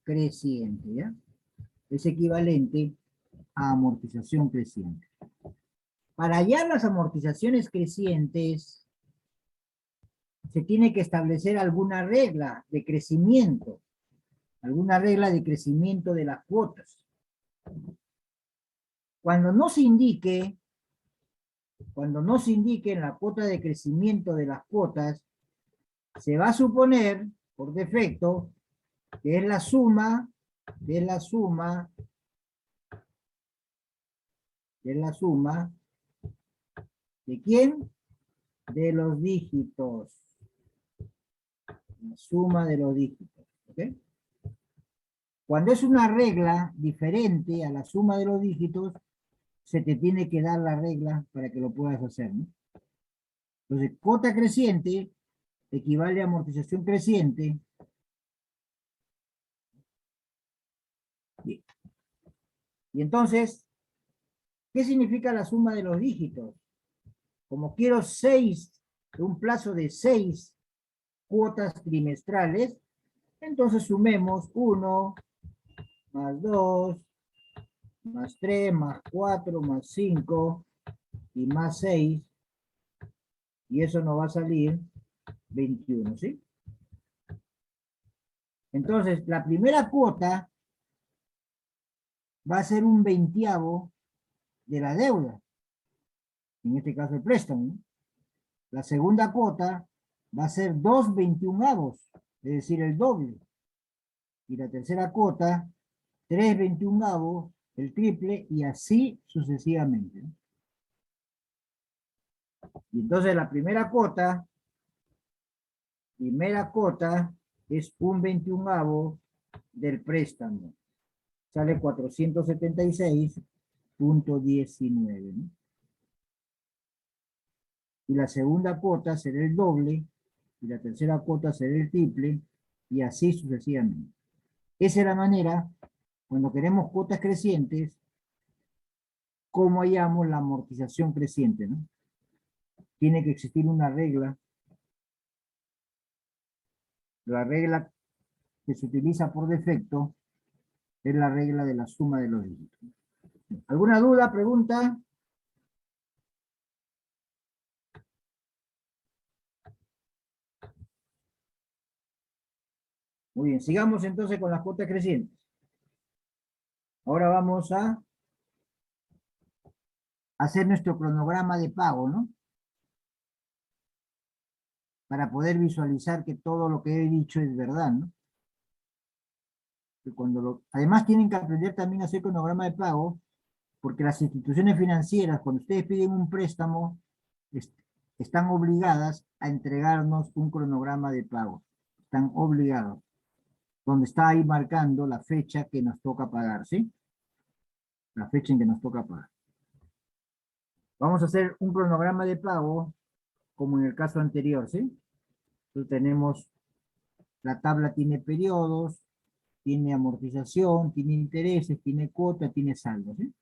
creciente, ¿ya? Es equivalente a amortización creciente. Para hallar las amortizaciones crecientes, se tiene que establecer alguna regla de crecimiento de las cuotas. Cuando no se indique en la cuota de crecimiento de las cuotas, se va a suponer por defecto que es la suma ¿de quién? De los dígitos. La suma de los dígitos. ¿Ok? Cuando es una regla diferente a la suma de los dígitos, se te tiene que dar la regla para que lo puedas hacer, ¿no? Entonces, cuota creciente equivale a amortización creciente. Bien. Y entonces, ¿qué significa la suma de los dígitos? Como quiero 6, un plazo de 6 cuotas trimestrales, entonces sumemos 1, más 2, más 3, más 4, más 5 y más 6, y eso nos va a salir 21, ¿sí? Entonces, la primera cuota va a ser un 20avo de la deuda, en este caso el préstamo, ¿no? La segunda cuota va a ser 2 21avos, es decir, el doble. Y la tercera cuota, 3 21avos, el triple, y así sucesivamente, ¿no? Y entonces la primera cuota es un 21avo del préstamo. Sale 476.19, ¿no? Y la segunda cuota será el doble, y la tercera cuota será el triple, y así sucesivamente. Esa es la manera, cuando queremos cuotas crecientes, cómo hallamos la amortización creciente, ¿no? Tiene que existir una regla La regla que se utiliza por defecto es la regla de la suma de los dígitos. ¿Alguna duda, pregunta? Muy bien, sigamos entonces con las cuotas crecientes. Ahora vamos a hacer nuestro cronograma de pago, ¿no? Para poder visualizar que todo lo que he dicho es verdad, ¿no? Que además tienen que aprender también a hacer cronograma de pago, porque las instituciones financieras, cuando ustedes piden un préstamo, est- están obligadas a entregarnos un cronograma de pago. Están obligados, donde está ahí marcando la fecha que nos toca pagar, ¿sí? La fecha en que nos toca pagar. Vamos a hacer un cronograma de pago, como en el caso anterior, ¿sí? Entonces tenemos, la tabla tiene periodos, tiene amortización, tiene intereses, tiene cuota, tiene saldo, ¿sí?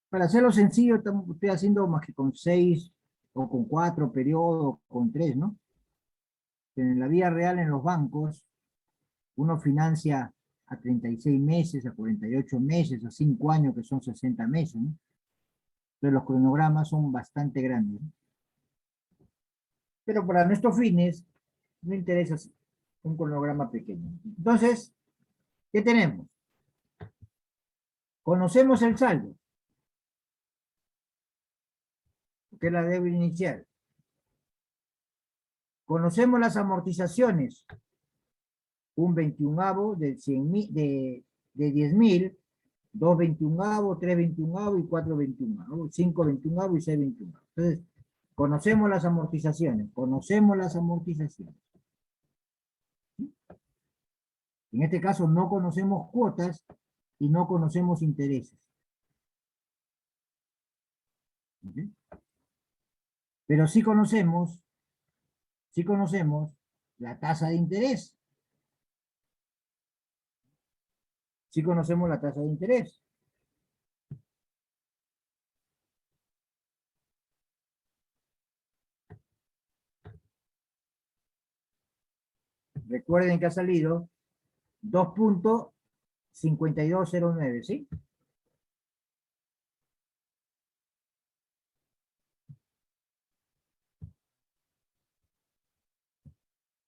Para hacerlo sencillo, estoy haciendo más que con 6 o con 4 periodos, o con 3, ¿no? En la vida real, en los bancos, uno financia a 36 meses, a 48 meses, a 5 años, que son 60 meses, ¿no? Entonces los cronogramas son bastante grandes, ¿no? Pero para nuestros fines, no interesa un cronograma pequeño. Entonces, ¿qué tenemos? Conocemos el saldo, que es la deuda inicial. Conocemos las amortizaciones, un 21avo de 100.000, de 10.000, 2 21avos, 3 21avos y 4 21avos, 5 21avos y 6 21avos. Entonces, conocemos las amortizaciones, conocemos las amortizaciones. En este caso no conocemos cuotas y no conocemos intereses. ¿Sí? Pero sí conocemos la tasa de interés. Sí conocemos la tasa de interés. Recuerden que ha salido 2.5209, ¿sí?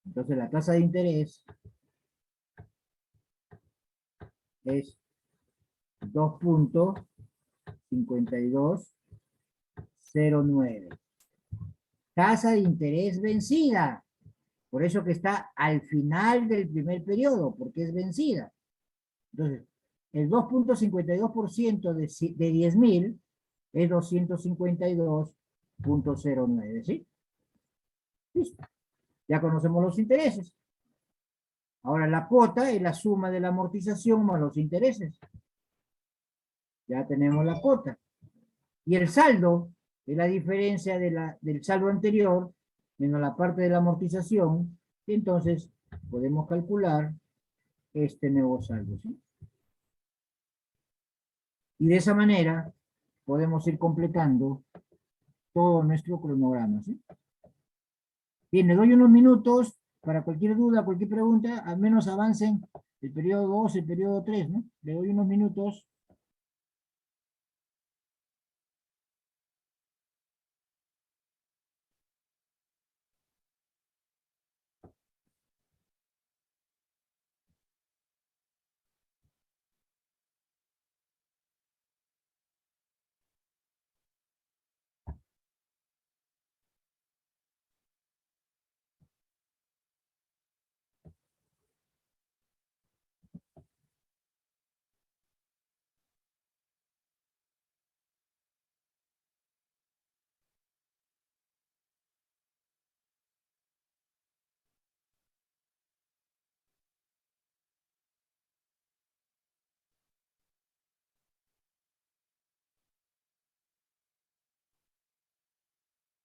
Entonces la tasa de interés es 2.5209. Tasa de interés vencida. Por eso que está al final del primer periodo, porque es vencida. Entonces, el 2.52% de 10.000 es 252.09, ¿sí? Listo. Ya conocemos los intereses. Ahora la cuota es la suma de la amortización más los intereses. Ya tenemos la cuota. Y el saldo es la diferencia del saldo anterior menos la parte de la amortización. Y entonces podemos calcular este nuevo saldo, ¿sí? Y de esa manera podemos ir completando todo nuestro cronograma, ¿sí? Bien, le doy unos minutos para cualquier duda, cualquier pregunta, al menos avancen el periodo 2, el periodo 3, ¿no? Le doy unos minutos.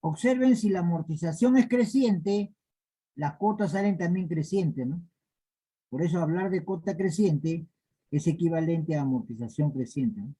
Observen si la amortización es creciente, las cuotas salen también crecientes, ¿no? Por eso hablar de cuota creciente es equivalente a amortización creciente, ¿no?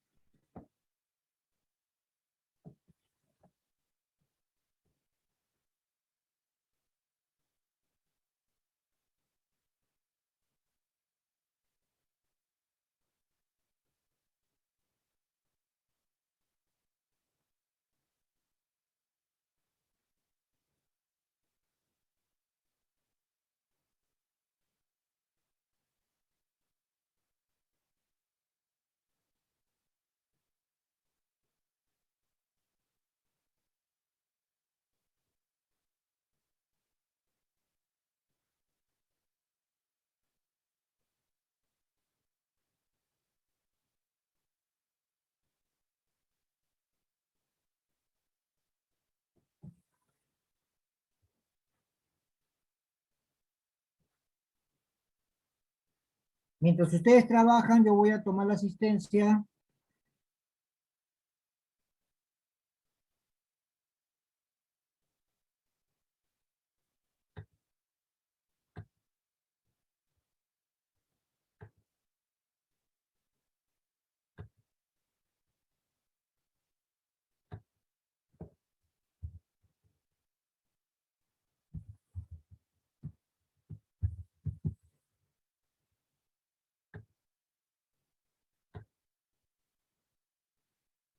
Mientras ustedes trabajan, yo voy a tomar la asistencia.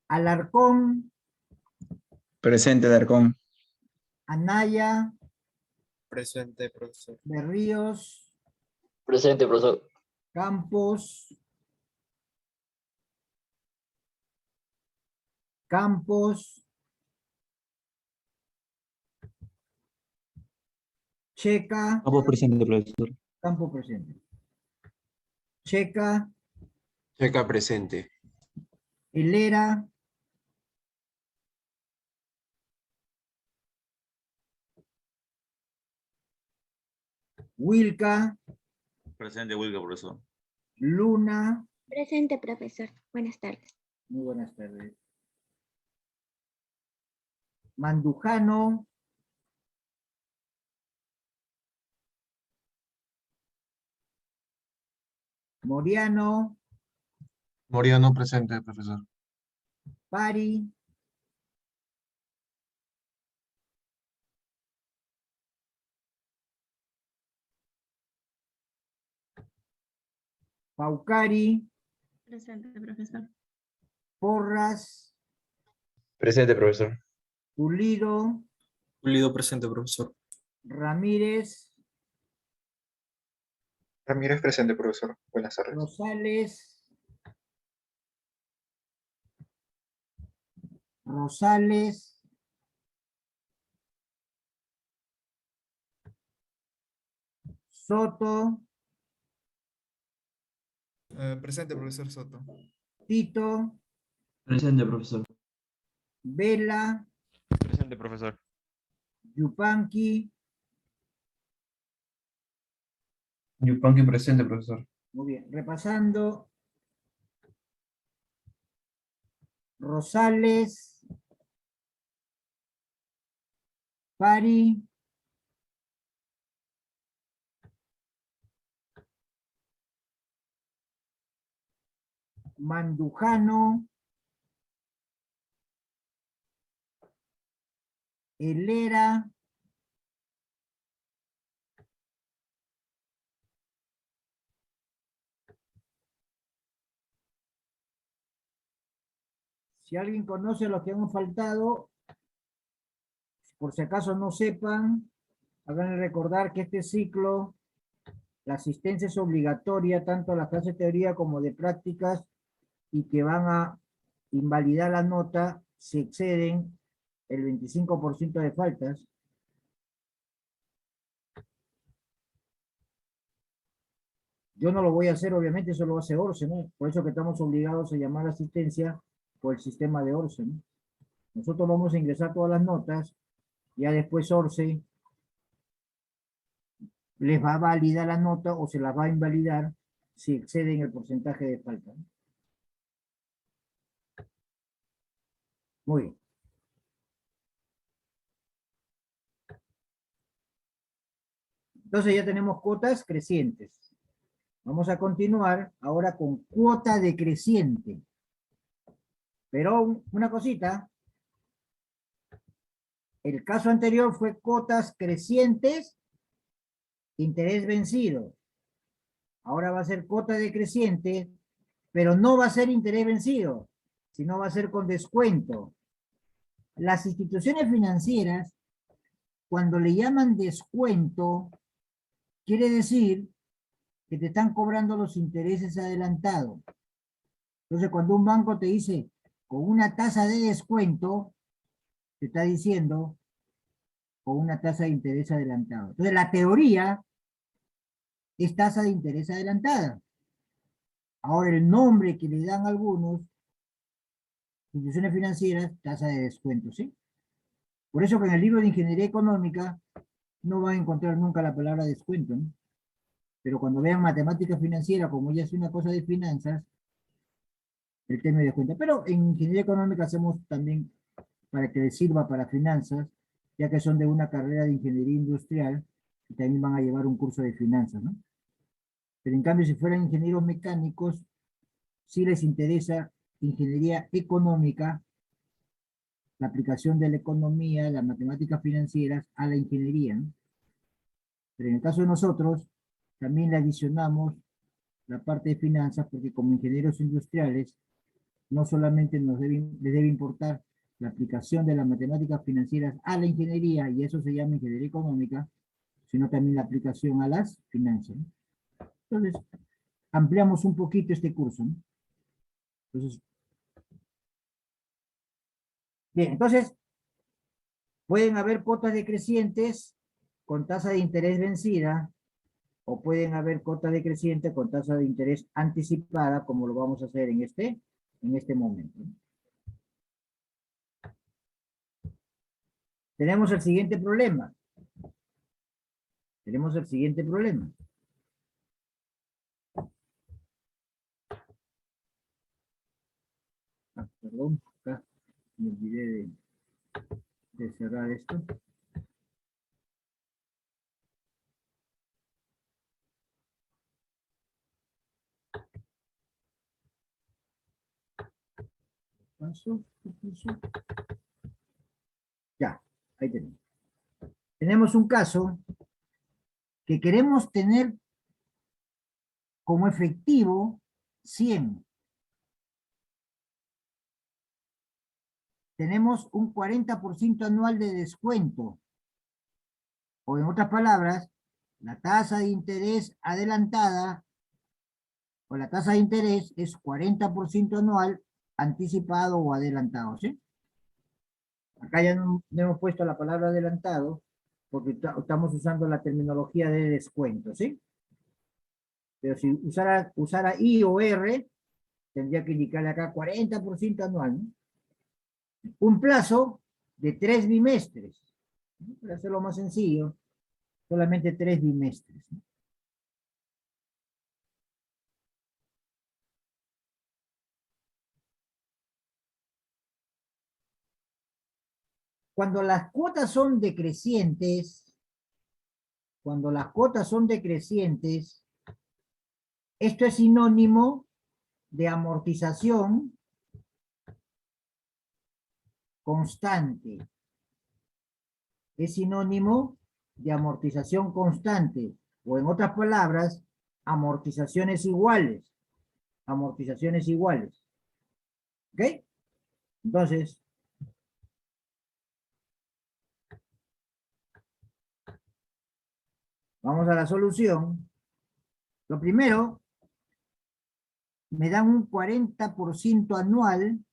Alarcón, Presente, Darcón. Anaya, Presente, profesor. Berríos, Presente, profesor. Campos, Campos, Checa, Campo presente, profesor. Campo presente. Checa, Checa presente. Helera, Wilca, Presente, Wilka, profesor. Luna. Presente, profesor. Buenas tardes. Muy buenas tardes. Mandujano, Moriano, Moriano presente, profesor. Pari, Paucari, Presente, profesor. Porras, Presente, profesor. Pulido, Pulido presente, profesor. Ramírez, Ramírez presente, profesor. Buenas tardes. Rosales, Rosales, Soto, Presente, profesor Soto. Tito, Presente, profesor. Vela, Presente, profesor. Yupanqui. Yupanqui presente, profesor. Muy bien, repasando. Rosales, Pari, Mandujano, Helera, si alguien conoce a los que han faltado, por si acaso no sepan, hagan recordar que este ciclo, la asistencia es obligatoria tanto a la clase de teoría como de prácticas y que van a invalidar la nota si exceden el 25% de faltas. Yo no lo voy a hacer, obviamente, eso lo hace Orce, ¿no? Por eso que estamos obligados a llamar a asistencia por el sistema de Orce, ¿no? Nosotros vamos a ingresar todas las notas, ya después Orce les va a validar la nota o se las va a invalidar si exceden el porcentaje de falta, ¿no? Muy bien. Entonces ya tenemos cuotas crecientes. Vamos a continuar ahora con cuota decreciente. Pero una cosita. El caso anterior fue cuotas crecientes, interés vencido. Ahora va a ser cuota decreciente, pero no va a ser interés vencido, sino va a ser con descuento. Las instituciones financieras, cuando le llaman descuento, quiere decir que te están cobrando los intereses adelantados. Entonces, cuando un banco te dice con una tasa de descuento, te está diciendo con una tasa de interés adelantado. Entonces, la teoría es tasa de interés adelantada. Ahora, el nombre que le dan algunos instituciones financieras, tasa de descuento, ¿sí? Por eso que en el libro de Ingeniería Económica no van a encontrar nunca la palabra descuento, ¿no? Pero cuando vean matemática financiera, como ya es una cosa de finanzas, el tema de descuento. Pero en Ingeniería Económica hacemos también para que les sirva para finanzas, ya que son de una carrera de Ingeniería Industrial y también van a llevar un curso de finanzas, ¿no? Pero en cambio, si fueran ingenieros mecánicos, sí les interesa Ingeniería Económica, la aplicación de la economía, las matemáticas financieras a la ingeniería, ¿no? Pero en el caso de nosotros, también le adicionamos la parte de finanzas, porque como ingenieros industriales, no solamente les debe importar la aplicación de las matemáticas financieras a la ingeniería, y eso se llama ingeniería económica, sino también la aplicación a las finanzas, ¿no? Entonces, ampliamos un poquito este curso, ¿no? Entonces, bien, entonces, pueden haber cuotas decrecientes con tasa de interés vencida, o pueden haber cuotas decrecientes con tasa de interés anticipada, como lo vamos a hacer en este momento. Tenemos el siguiente problema. Tenemos el siguiente problema. Perdón, acá me olvidé de cerrar esto. ¿Paso? ¿Qué pasó? Ya, ahí tenemos. Tenemos un caso que queremos tener como efectivo 100. Tenemos un 40% anual de descuento. O en otras palabras, la tasa de interés adelantada o la tasa de interés es 40% anual anticipado o adelantado, ¿sí? Acá ya no hemos puesto la palabra adelantado porque estamos usando la terminología de descuento, ¿sí? Pero si usara I o R, tendría que indicarle acá 40% anual, ¿no? Un plazo de 3 bimestres, ¿no? Para hacerlo más sencillo, solamente 3 bimestres, ¿no? Cuando las cuotas son decrecientes, esto es sinónimo de amortización constante. Es sinónimo de amortización constante, o en otras palabras, amortizaciones iguales. Amortizaciones iguales. ¿Ok? Entonces, vamos a la solución. Lo primero, me dan un 40% anual,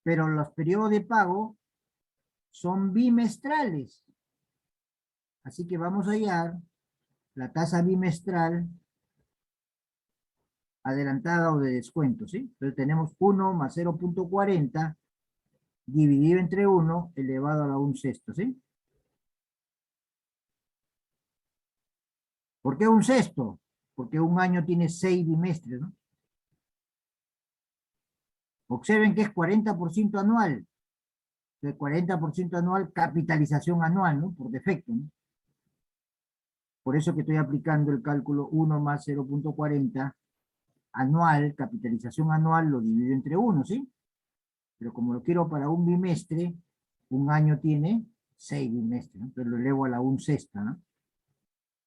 pero los periodos de pago son bimestrales. Así que vamos a hallar la tasa bimestral adelantada o de descuento, ¿sí? Entonces tenemos 1 más 0.40 dividido entre 1 elevado a la 1/6, ¿sí? ¿Por qué 1/6? Porque un año tiene 6 bimestres, ¿no? Observen que es 40% anual. El 40% anual, capitalización anual, ¿no? Por defecto, ¿no? Por eso que estoy aplicando el cálculo 1 más 0.40 anual, capitalización anual, lo divido entre 1, ¿sí? Pero como lo quiero para un bimestre, un año tiene 6 bimestres, ¿no? Entonces lo elevo a la 1/6, ¿no?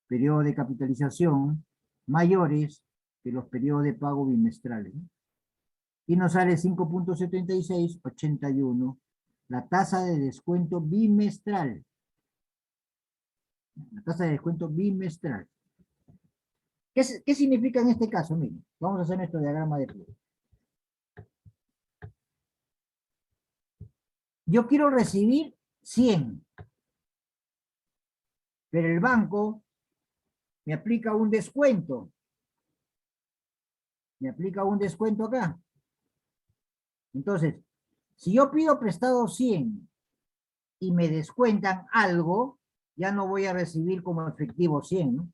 Periodo de capitalización mayores que los periodos de pago bimestrales, ¿no? Y nos sale 5.7681, la tasa de descuento bimestral. La tasa de descuento bimestral. ¿Qué significa en este caso? Miren, vamos a hacer nuestro diagrama de flujo. Yo quiero recibir 100, pero el banco me aplica un descuento. Me aplica un descuento acá. Entonces, si yo pido prestado 100 y me descuentan algo, ya no voy a recibir como efectivo 100, ¿no?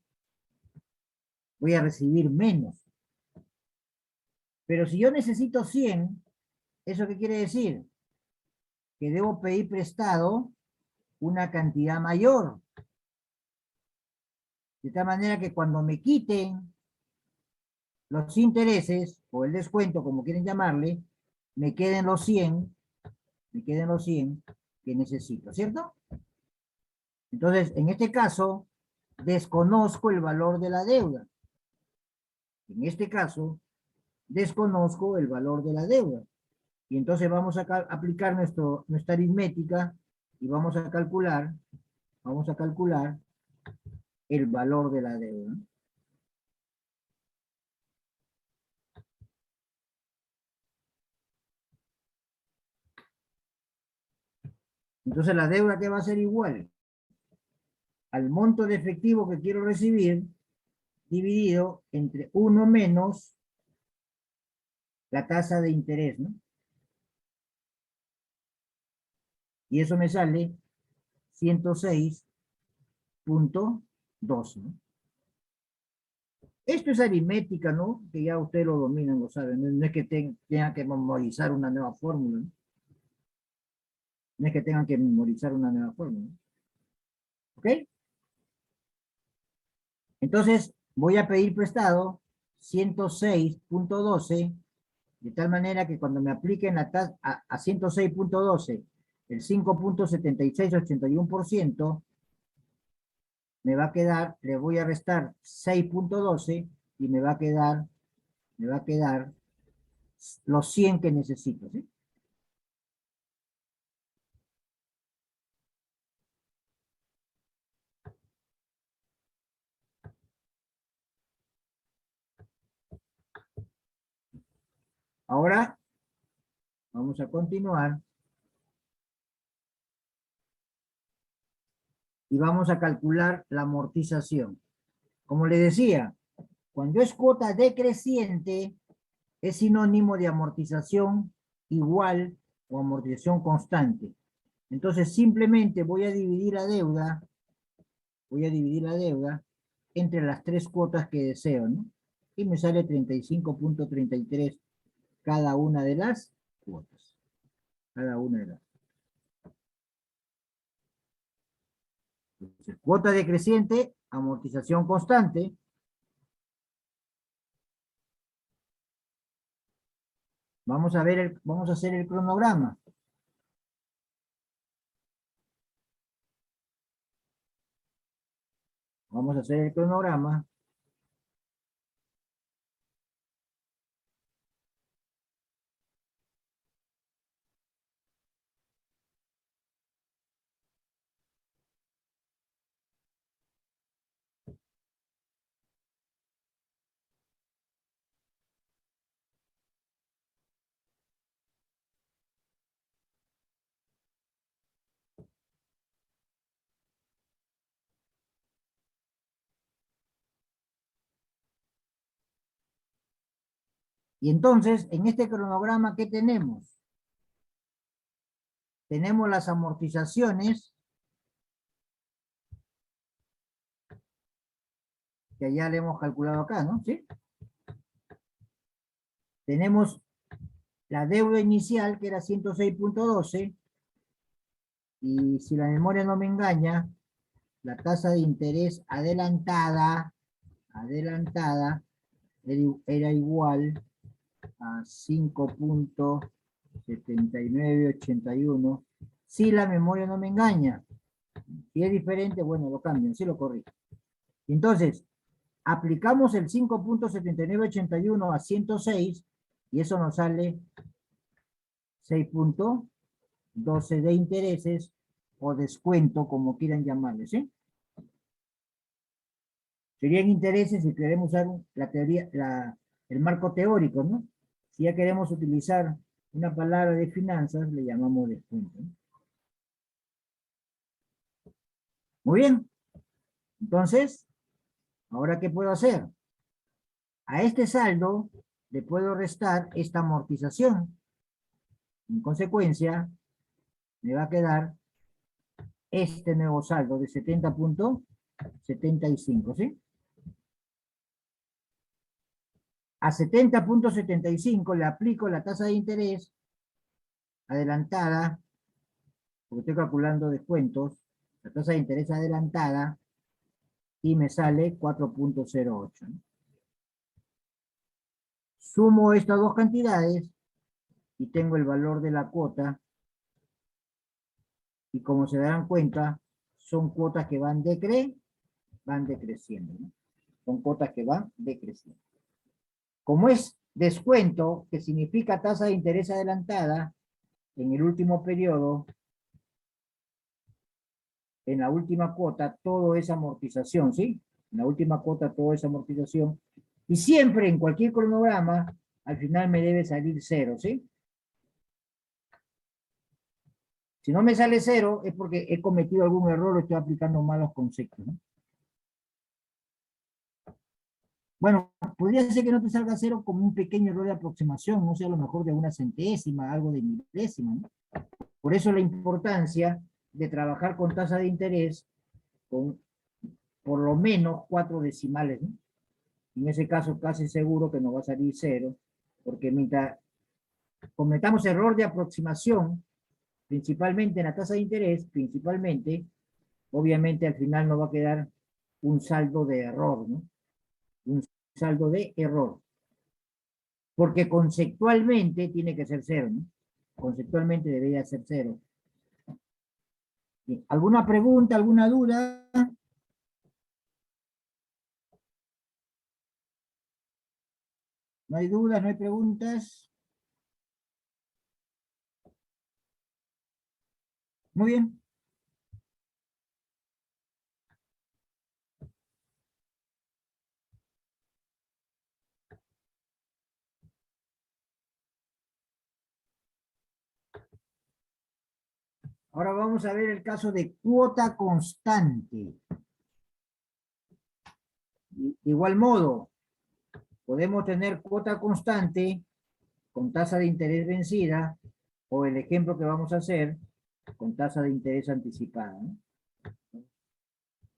Voy a recibir menos. Pero si yo necesito 100, ¿eso qué quiere decir? Que debo pedir prestado una cantidad mayor. De tal manera que cuando me quiten los intereses, o el descuento, como quieren llamarle, me queden los 100 que necesito, ¿cierto? Entonces, en este caso, desconozco el valor de la deuda. En este caso, desconozco el valor de la deuda. Y entonces vamos a aplicar nuestra aritmética y vamos a calcular el valor de la deuda. Entonces la deuda que va a ser igual al monto de efectivo que quiero recibir dividido entre 1 menos la tasa de interés, ¿no? Y eso me sale 106.2, ¿no? Esto es aritmética, ¿no? Que ya ustedes lo dominan, lo saben. No es que tengan que memorizar una nueva fórmula, ¿no? No es que tengan que memorizar una nueva fórmula, ¿no? ¿Ok? Entonces, voy a pedir prestado 106.12, de tal manera que cuando me apliquen la tasa a 106.12, el 5.7681%, me va a quedar, le voy a restar 6.12 y me va a quedar los 100 que necesito, ¿sí? Ahora, vamos a continuar. Y vamos a calcular la amortización. Como le decía, cuando es cuota decreciente, es sinónimo de amortización igual o amortización constante. Entonces, simplemente voy a dividir la deuda entre las 3 cuotas que deseo, ¿no? Y me sale 35.33 cada una de las cuotas. Cada una de las. Entonces, cuota decreciente, amortización constante. Vamos a hacer el cronograma. Vamos a hacer el cronograma. Y entonces, en este cronograma, ¿qué tenemos? Tenemos las amortizaciones, que ya le hemos calculado acá, ¿no? ¿Sí? Tenemos la deuda inicial, que era 106.12, y si la memoria no me engaña, la tasa de interés adelantada era igual a 5.7981. Si la memoria no me engaña. Si es diferente, bueno, lo cambio, sí lo corrijo. Entonces, aplicamos el 5.7981 a 106 y eso nos sale 6.12 de intereses o descuento, como quieran llamarle, ¿sí? Serían intereses si queremos usar la teoría, el marco teórico, ¿no? Si ya queremos utilizar una palabra de finanzas, le llamamos descuento, ¿no? Muy bien. Entonces, ¿ahora qué puedo hacer? A este saldo le puedo restar esta amortización. En consecuencia, me va a quedar este nuevo saldo de 70.75, ¿sí? A 70.75 le aplico la tasa de interés adelantada, porque estoy calculando descuentos, la tasa de interés adelantada, y me sale 4.08, ¿no? Sumo estas dos cantidades y tengo el valor de la cuota, y como se darán cuenta, son cuotas que van decreciendo, ¿no? Son cuotas que van decreciendo. Como es descuento, que significa tasa de interés adelantada, en el último periodo, en la última cuota, todo es amortización, ¿sí? En la última cuota, todo es amortización. Y siempre, en cualquier cronograma, al final me debe salir cero, ¿sí? Si no me sale cero, es porque he cometido algún error o estoy aplicando malos conceptos, ¿no? Bueno, podría ser que no te salga cero como un pequeño error de aproximación, no sé, a lo mejor de una centésima, algo de milésima, ¿no? Por eso la importancia de trabajar con tasa de interés con por lo menos 4 decimales, ¿no? En ese caso casi seguro que nos va a salir cero, porque mientras cometamos error de aproximación, principalmente en la tasa de interés, obviamente al final nos va a quedar un saldo de error, ¿no? Un saldo de error. Porque conceptualmente tiene que ser cero, ¿no? Conceptualmente debería ser cero. Bien. ¿Alguna pregunta, alguna duda? ¿No hay dudas, no hay preguntas? Muy bien. Ahora vamos a ver el caso de cuota constante. De igual modo, podemos tener cuota constante con tasa de interés vencida, o el ejemplo que vamos a hacer, con tasa de interés anticipada, ¿no?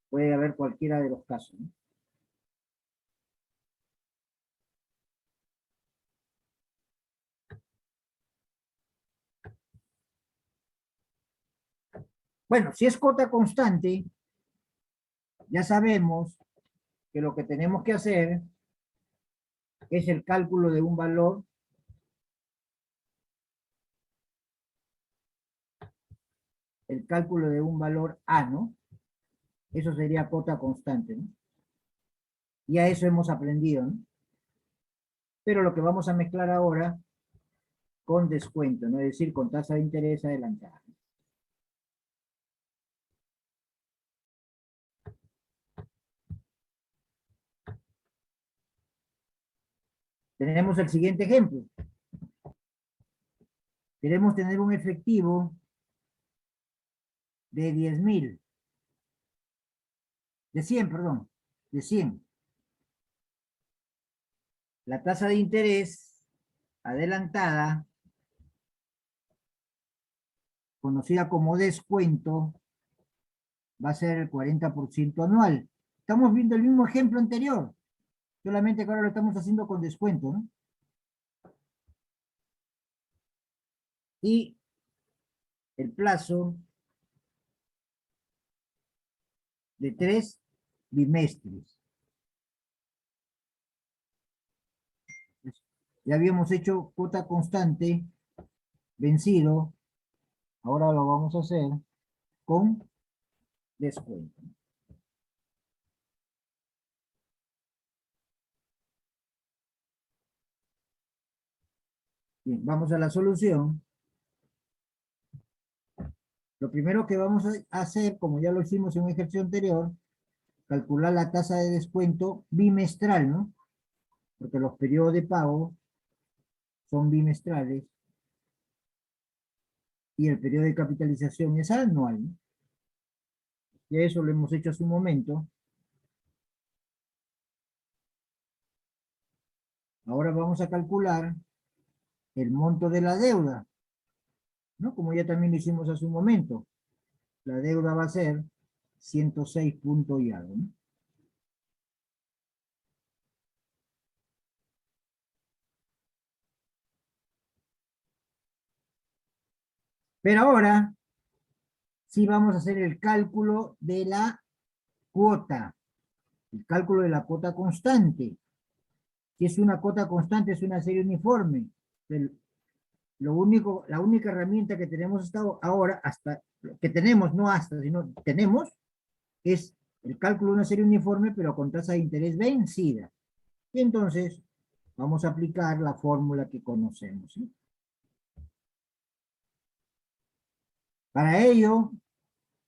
Puede haber cualquiera de los casos, ¿no? Bueno, si es cuota constante, ya sabemos que lo que tenemos que hacer es el cálculo de un valor A, ¿no? Eso sería cuota constante, ¿no? Y a eso hemos aprendido, ¿no? Pero lo que vamos a mezclar ahora con descuento, ¿no? Es decir, con tasa de interés adelantada. Tenemos el siguiente ejemplo. Queremos tener un efectivo de 10.000. De 100, perdón. De 100. La tasa de interés adelantada, conocida como descuento, va a ser el 40% anual. Estamos viendo el mismo ejemplo anterior, solamente que ahora lo estamos haciendo con descuento, ¿no? Y el plazo de 3 bimestres. Ya habíamos hecho cuota constante, vencido. Ahora lo vamos a hacer con descuento. Bien, vamos a la solución. Lo primero que vamos a hacer, como ya lo hicimos en un ejercicio anterior, calcular la tasa de descuento bimestral, ¿no? Porque los periodos de pago son bimestrales y el periodo de capitalización es anual, ¿no? Y eso lo hemos hecho hace un momento. Ahora vamos a calcular el monto de la deuda, ¿no? Como ya también lo hicimos hace un momento. La deuda va a ser 106 puntos y algo, ¿no? Pero ahora sí vamos a hacer el cálculo de la cuota, el cálculo de la cuota constante. Si es una cuota constante, es una serie uniforme. La única herramienta que tenemos que tenemos, no hasta, sino tenemos, es el cálculo de una serie uniforme, pero con tasa de interés vencida. Y entonces vamos a aplicar la fórmula que conocemos, ¿sí? Para ello,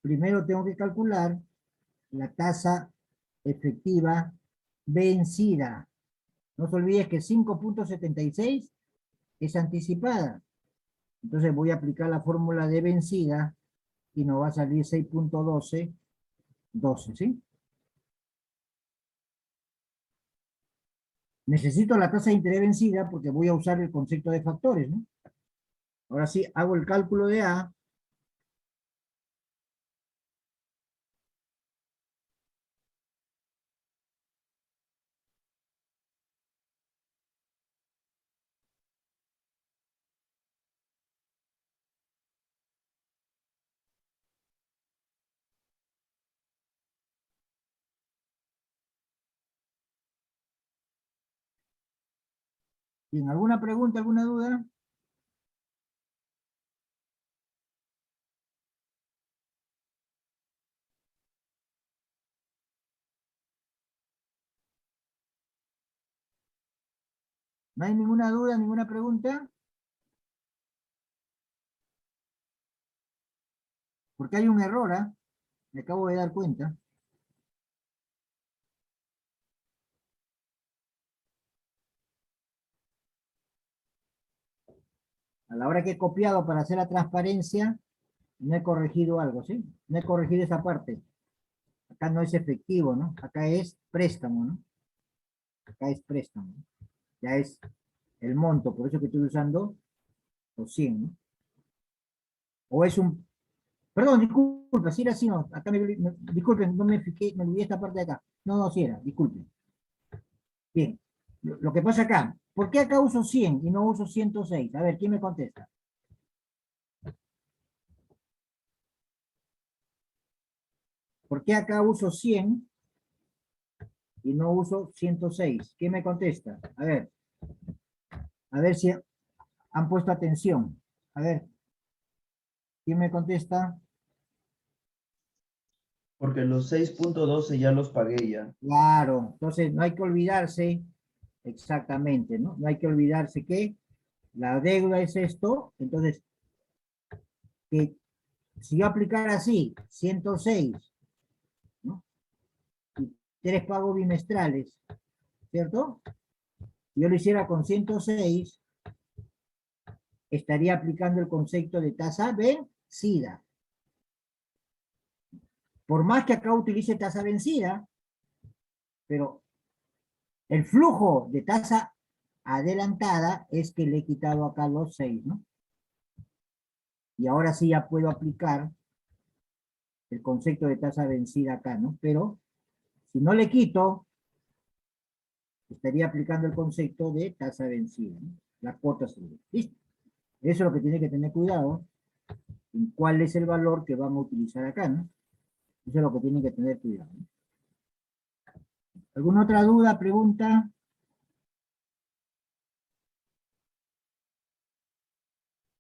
primero tengo que calcular la tasa efectiva vencida. No se olvide que 5.76 es anticipada. Entonces voy a aplicar la fórmula de vencida y nos va a salir 6.12, 12, ¿sí? Necesito la tasa de interés vencida porque voy a usar el concepto de factores, ¿no? Ahora sí, hago el cálculo de A. ¿Tienen alguna pregunta, alguna duda? ¿No hay ninguna duda, ninguna pregunta? Porque hay un error, ¿ah? Me acabo de dar cuenta. A la hora que he copiado para hacer la transparencia, no he corregido algo, ¿sí? No he corregido esa parte. Acá no es efectivo, ¿no? Acá es préstamo, ¿no? Acá es préstamo. Ya es el monto, por eso que estoy usando los 100, ¿no? O es un... Perdón, disculpa, si era así, no. Acá disculpen, no me fijé, me olvidé esta parte de acá. No, no, si era, disculpen. Bien, lo que pasa acá, ¿por qué acá uso 100 y no uso 106? A ver, ¿quién me contesta? ¿Por qué acá uso 100 y no uso 106? ¿Quién me contesta? A ver si han puesto atención. A ver, ¿quién me contesta? Porque los 6.12 ya los pagué ya. Claro, entonces no hay que olvidarse exactamente, ¿no? No hay que olvidarse que la deuda es esto, entonces, que si yo aplicara así, 106, ¿no? Y 3 pagos bimestrales, ¿cierto? Si yo lo hiciera con 106, estaría aplicando el concepto de tasa vencida. Por más que acá utilice tasa vencida, pero el flujo de tasa adelantada es que le he quitado acá los 6, ¿no? Y ahora sí ya puedo aplicar el concepto de tasa vencida acá, ¿no? Pero si no le quito, estaría aplicando el concepto de tasa vencida, ¿no? La cuota segura. ¿Listo? Eso es lo que tiene que tener cuidado en cuál es el valor que vamos a utilizar acá, ¿no? Eso es lo que tienen que tener cuidado. ¿Alguna otra duda, pregunta?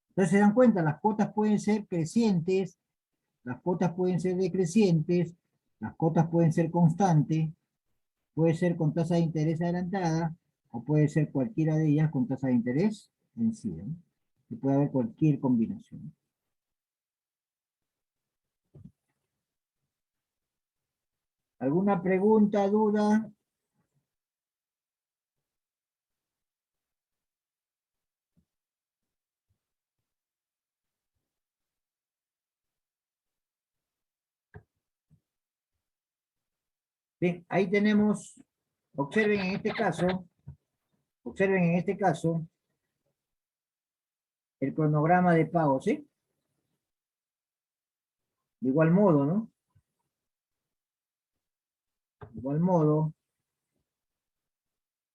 Entonces se dan cuenta, las cuotas pueden ser crecientes, las cuotas pueden ser decrecientes, las cuotas pueden ser constantes, puede ser con tasa de interés adelantada, o puede ser cualquiera de ellas con tasa de interés vencida, ¿no? Y puede haber cualquier combinación. ¿Alguna pregunta, duda? Bien, ahí tenemos, observen en este caso, el cronograma de pago, ¿sí? De igual modo, ¿no? De igual modo,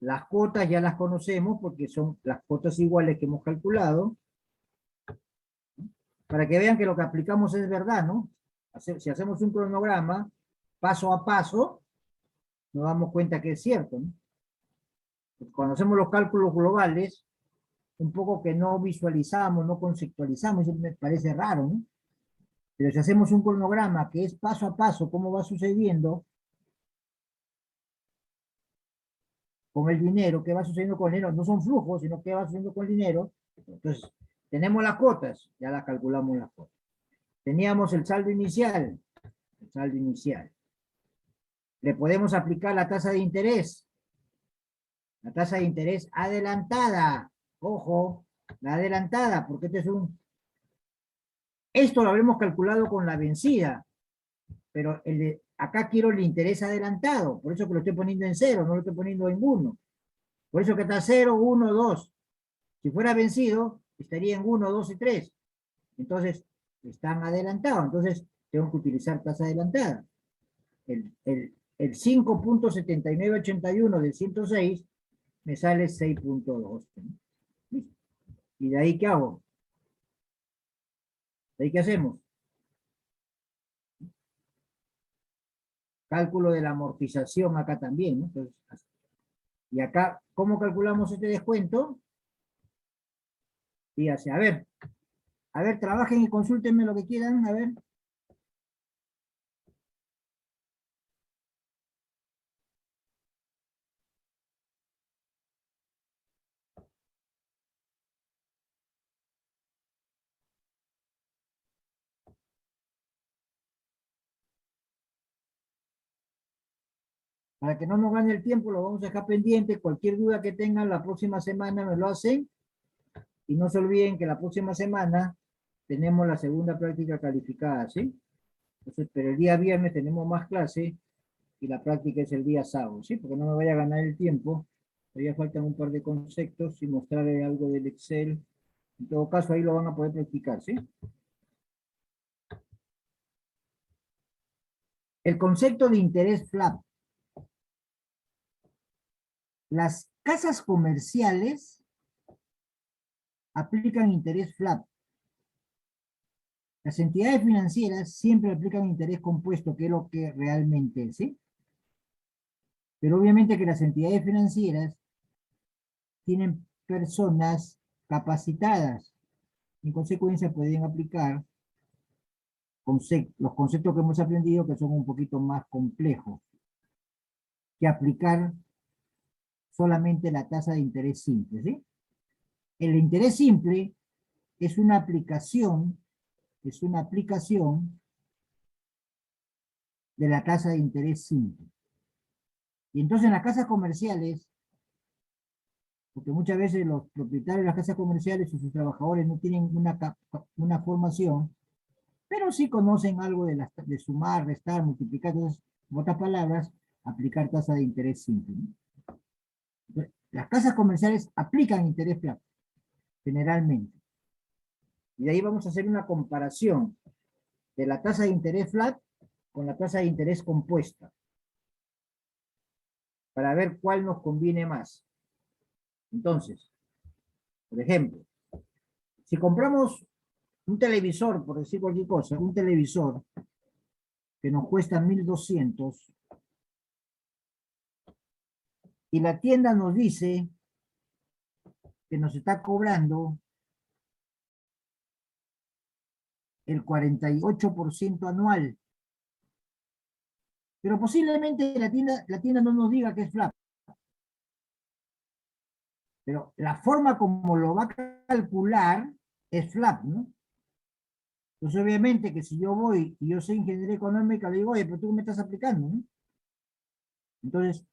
las cuotas ya las conocemos porque son las cuotas iguales que hemos calculado, para que vean que lo que aplicamos es verdad, ¿no? Si hacemos un cronograma, paso a paso, nos damos cuenta que es cierto, ¿no? Cuando hacemos los cálculos globales, un poco que no visualizamos, no conceptualizamos, eso me parece raro, ¿no? Pero si hacemos un cronograma que es paso a paso, cómo va sucediendo con el dinero, qué va sucediendo con el dinero, no son flujos, sino qué va sucediendo con el dinero. Entonces, tenemos las cuotas, ya las calculamos las cuotas. Teníamos el saldo inicial, Le podemos aplicar la tasa de interés, la tasa de interés adelantada. Ojo, la adelantada, porque esto lo habremos calculado con la vencida, pero acá quiero el interés adelantado, por eso que lo estoy poniendo en 0, no lo estoy poniendo en 1. Por eso que está 0, 1, 2. Si fuera vencido, estaría en 1, 2 y 3. Entonces, están adelantados. Entonces, tengo que utilizar tasa adelantada. El 5.7981 del 106 me sale 6.2. ¿Y de ahí qué hago? ¿De ahí qué hacemos? Cálculo de la amortización acá también, ¿no? Entonces, y acá, ¿cómo calculamos este descuento? Fíjate, a ver, trabajen y consúltenme lo que quieran, a ver. Para que no nos gane el tiempo, lo vamos a dejar pendiente. Cualquier duda que tengan la próxima semana me lo hacen. Y no se olviden que la próxima semana tenemos la segunda práctica calificada, ¿sí? Entonces, pero el día viernes tenemos más clase y la práctica es el día sábado, ¿sí? Porque no me vaya a ganar el tiempo. Todavía faltan un par de conceptos y mostrarles algo del Excel. En todo caso, ahí lo van a poder practicar, ¿sí? El concepto de interés FLAP. Las casas comerciales aplican interés FLAP. Las entidades financieras siempre aplican interés compuesto, que es lo que realmente es, ¿sí? Pero obviamente que las entidades financieras tienen personas capacitadas. En consecuencia pueden aplicar los conceptos que hemos aprendido que son un poquito más complejos que aplicar solamente la tasa de interés simple, ¿sí? El interés simple es una aplicación de la tasa de interés simple. Y entonces en las casas comerciales, porque muchas veces los propietarios de las casas comerciales o sus trabajadores no tienen una formación, pero sí conocen algo de sumar, restar, multiplicar, entonces, en otras palabras, aplicar tasa de interés simple, ¿no? Entonces, las casas comerciales aplican interés plano, generalmente. Y de ahí vamos a hacer una comparación de la tasa de interés flat con la tasa de interés compuesta, para ver cuál nos conviene más. Entonces, por ejemplo, si compramos un televisor, por decir cualquier cosa, un televisor que nos cuesta 1.200 y la tienda nos dice que nos está cobrando el 48% anual. Pero posiblemente la tienda no nos diga que es FLAP. Pero la forma como lo va a calcular es FLAP, ¿no? Entonces, obviamente, que si yo voy y yo soy ingeniería económica, le digo, oye, pero tú me estás aplicando, ¿no? Entonces,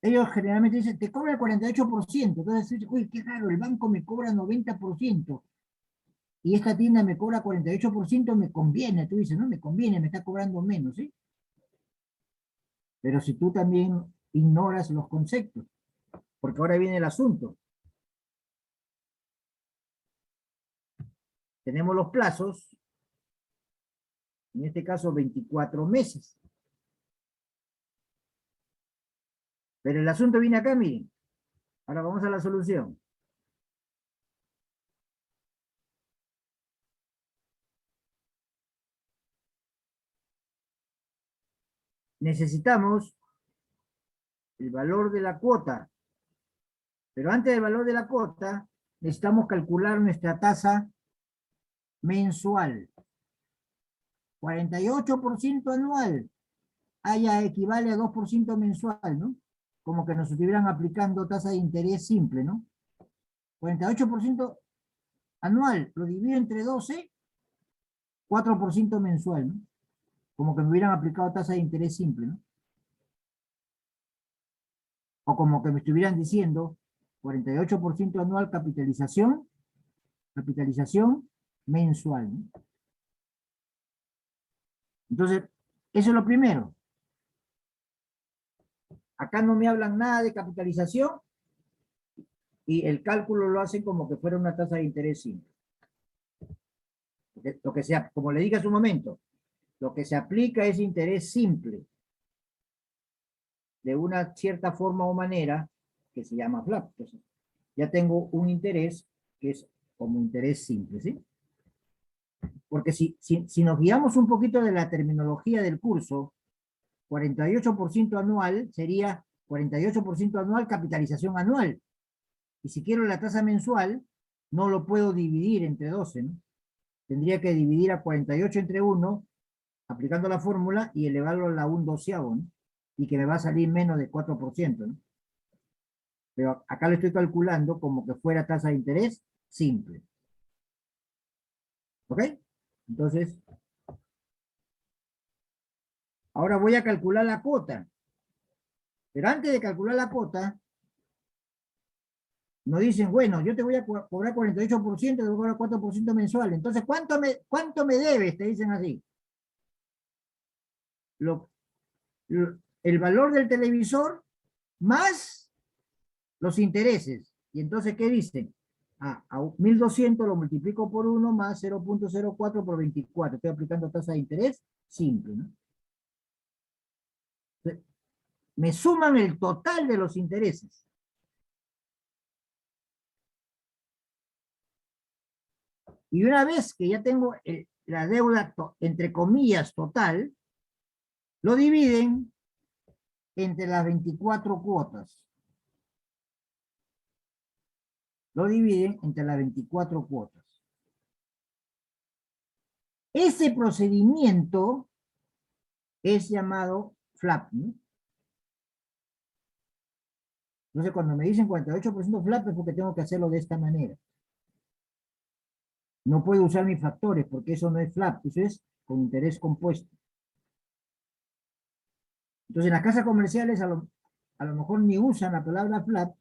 ellos generalmente dicen, te cobra el 48%. Entonces, uy, qué raro, el banco me cobra 90%. Y esta tienda me cobra 48%, me conviene. Tú dices, no, me conviene, me está cobrando menos, ¿sí? Pero si tú también ignoras los conceptos, porque ahora viene el asunto. Tenemos los plazos, en este caso 24 meses. Pero el asunto viene acá, miren. Ahora vamos a la solución. Necesitamos el valor de la cuota. Pero antes del valor de la cuota, necesitamos calcular nuestra tasa mensual. 48% anual. Ya equivale a 2% mensual, ¿no? Como que nos estuvieran aplicando tasa de interés simple, ¿no? 48% anual, lo divido entre 12, 4% mensual, ¿no? Como que me hubieran aplicado tasa de interés simple, ¿no? O como que me estuvieran diciendo 48% anual capitalización mensual, ¿no? Entonces, eso es lo primero. Acá no me hablan nada de capitalización y el cálculo lo hacen como que fuera una tasa de interés simple. Lo que sea, como le dije hace un momento, lo que se aplica es interés simple, de una cierta forma o manera que se llama FLAP. Entonces, ya tengo un interés que es como interés simple, ¿sí? Porque si nos guiamos un poquito de la terminología del curso, 48% anual sería 48% anual capitalización anual. Y si quiero la tasa mensual, no lo puedo dividir entre 12, ¿no? Tendría que dividir a 48 entre 1, aplicando la fórmula, y elevarlo a la 1/12, ¿no? Y que me va a salir menos de 4%, ¿no? Pero acá lo estoy calculando como que fuera tasa de interés simple. ¿Ok? Entonces, ahora voy a calcular la cuota. Pero antes de calcular la cuota, nos dicen, bueno, yo te voy a cobrar 48%, te voy a cobrar 4% mensual. Entonces, ¿cuánto me debes? Te dicen así. El valor del televisor más los intereses. Y entonces, ¿qué dicen? A 1.200 lo multiplico por 1 más 0.04 por 24. Estoy aplicando tasa de interés simple, ¿no? Entonces, me suman el total de los intereses. Y una vez que ya tengo la deuda, entre comillas, total, lo dividen entre las 24 cuotas. Lo dividen entre las 24 cuotas. Ese procedimiento es llamado FLAP, ¿no? Entonces, cuando me dicen 48% FLAP es porque tengo que hacerlo de esta manera. No puedo usar mis factores porque eso no es FLAP, eso es con interés compuesto. Entonces, en las casas comerciales a lo mejor ni usan la palabra FLAP,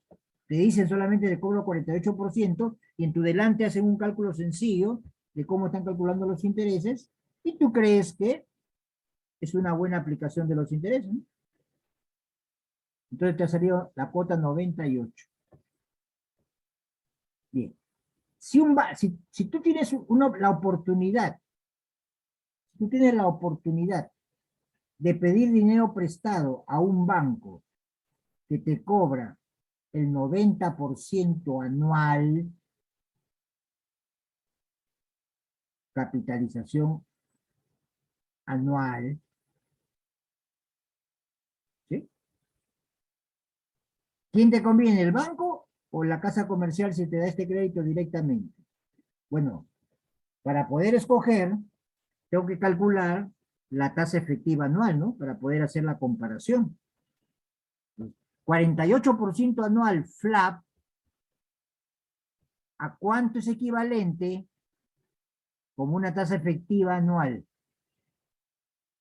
te dicen solamente de cobro 48% y en tu delante hacen un cálculo sencillo de cómo están calculando los intereses y tú crees que es una buena aplicación de los intereses, ¿no? Entonces te ha salido la cuota 98. Bien. Si tú tienes la oportunidad, tú tienes la oportunidad de pedir dinero prestado a un banco que te cobra el 90% anual, capitalización anual, ¿Quién te conviene, el banco o la casa comercial si te da este crédito directamente? Bueno, para poder escoger, tengo que calcular la tasa efectiva anual, ¿no? Para poder hacer la comparación. 48% anual FLAP, ¿a cuánto es equivalente como una tasa efectiva anual?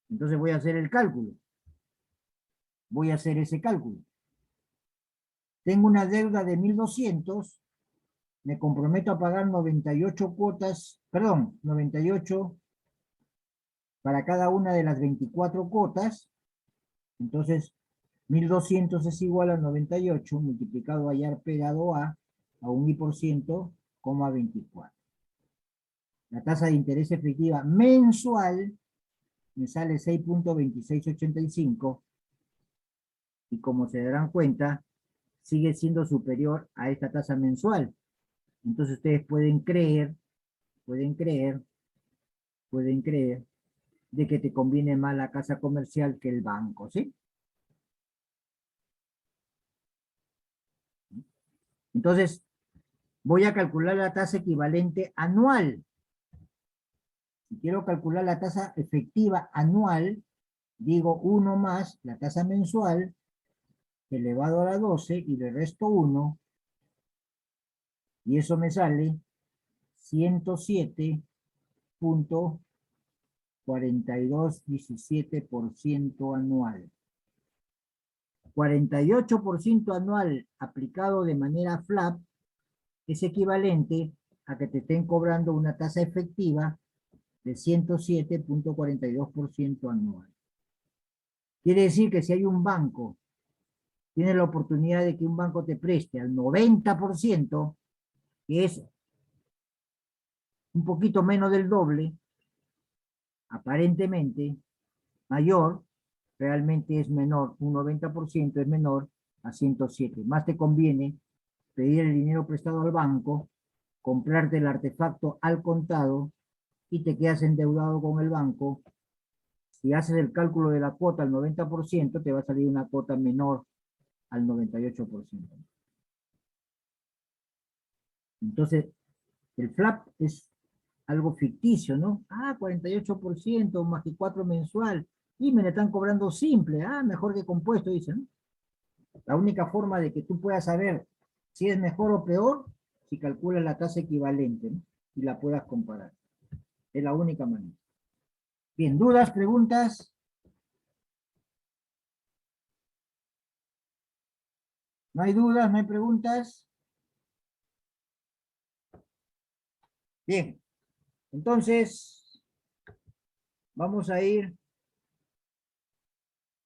Entonces voy a hacer el cálculo. Voy a hacer ese cálculo. Tengo una deuda de 1.200, me comprometo a pagar 98 cuotas, perdón, 98 para cada una de las 24 cuotas. Entonces, 1.200 es igual a 98 multiplicado allá pegado a un I%, 24. La tasa de interés efectiva mensual me sale 6.2685 y como se darán cuenta, sigue siendo superior a esta tasa mensual. Entonces ustedes pueden creer de que te conviene más la casa comercial que el banco, ¿sí? Entonces, voy a calcular la tasa equivalente anual. Si quiero calcular la tasa efectiva anual, digo 1 más la tasa mensual elevado a la 12 y le resto 1, y eso me sale 107.4217% anual. 48% anual aplicado de manera FLAP es equivalente a que te estén cobrando una tasa efectiva de 107.42% anual. Quiere decir que si hay un banco, tienes la oportunidad de que un banco te preste al 90%, que es un poquito menos del doble, aparentemente mayor, realmente es menor, un 90% es menor a 107. Más te conviene pedir el dinero prestado al banco, comprarte el artefacto al contado y te quedas endeudado con el banco. Si haces el cálculo de la cuota al 90%, te va a salir una cuota menor al 98%. Entonces, el FLAP es algo ficticio, ¿no? 48% más que 4 mensual. Y me le están cobrando simple. Mejor que compuesto, dicen. La única forma de que tú puedas saber si es mejor o peor, si calculas la tasa equivalente, ¿no? Y la puedas comparar. Es la única manera. Bien, ¿dudas, preguntas? ¿No hay dudas, no hay preguntas? Bien, entonces vamos a ir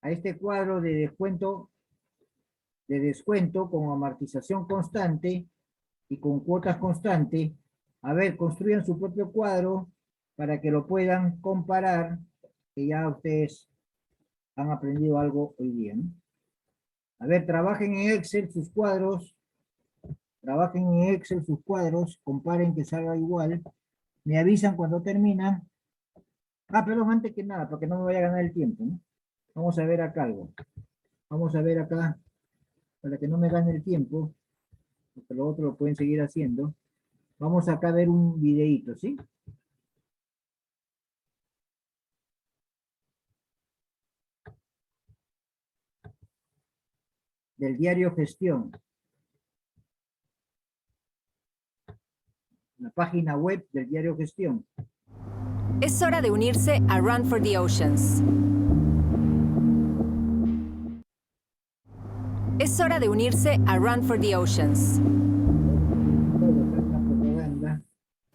a este cuadro de descuento con amortización constante y con cuotas constantes. A ver, construyan su propio cuadro para que lo puedan comparar, que ya ustedes han aprendido algo hoy día, ¿no? A ver, trabajen en Excel sus cuadros, comparen que salga igual, me avisan cuando terminan. Perdón, antes que nada, porque no me vaya a ganar el tiempo, ¿no? Vamos a ver acá algo. Vamos a ver acá, para que no me gane el tiempo, porque lo otro lo pueden seguir haciendo. Vamos acá a ver un videíto, ¿sí? Del diario Gestión. La página web del diario Gestión. Es hora de unirse a Run for the Oceans. Es hora de unirse a Run for the Oceans.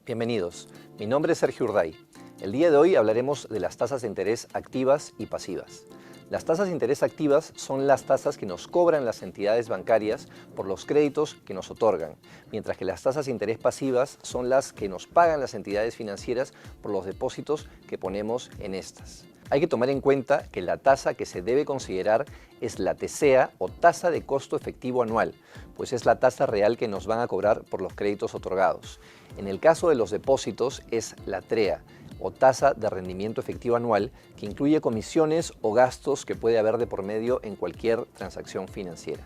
Bienvenidos, mi nombre es Sergio Urday. El día de hoy hablaremos de las tasas de interés activas y pasivas. Las tasas de interés activas son las tasas que nos cobran las entidades bancarias por los créditos que nos otorgan, mientras que las tasas de interés pasivas son las que nos pagan las entidades financieras por los depósitos que ponemos en estas. Hay que tomar en cuenta que la tasa que se debe considerar es la TCEA o tasa de costo efectivo anual, pues es la tasa real que nos van a cobrar por los créditos otorgados. En el caso de los depósitos es la TREA o tasa de rendimiento efectivo anual, que incluye comisiones o gastos que puede haber de por medio en cualquier transacción financiera.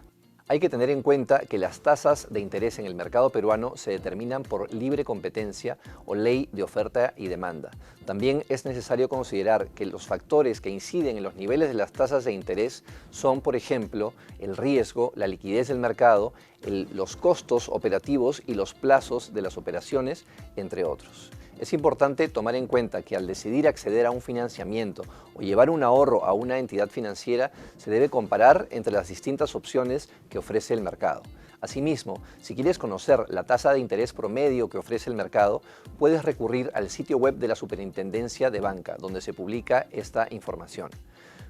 Hay que tener en cuenta que las tasas de interés en el mercado peruano se determinan por libre competencia o ley de oferta y demanda. También es necesario considerar que los factores que inciden en los niveles de las tasas de interés son, por ejemplo, el riesgo, la liquidez del mercado, los costos operativos y los plazos de las operaciones, entre otros. Es importante tomar en cuenta que al decidir acceder a un financiamiento o llevar un ahorro a una entidad financiera, se debe comparar entre las distintas opciones que ofrece el mercado. Asimismo, si quieres conocer la tasa de interés promedio que ofrece el mercado, puedes recurrir al sitio web de la Superintendencia de Banca, donde se publica esta información.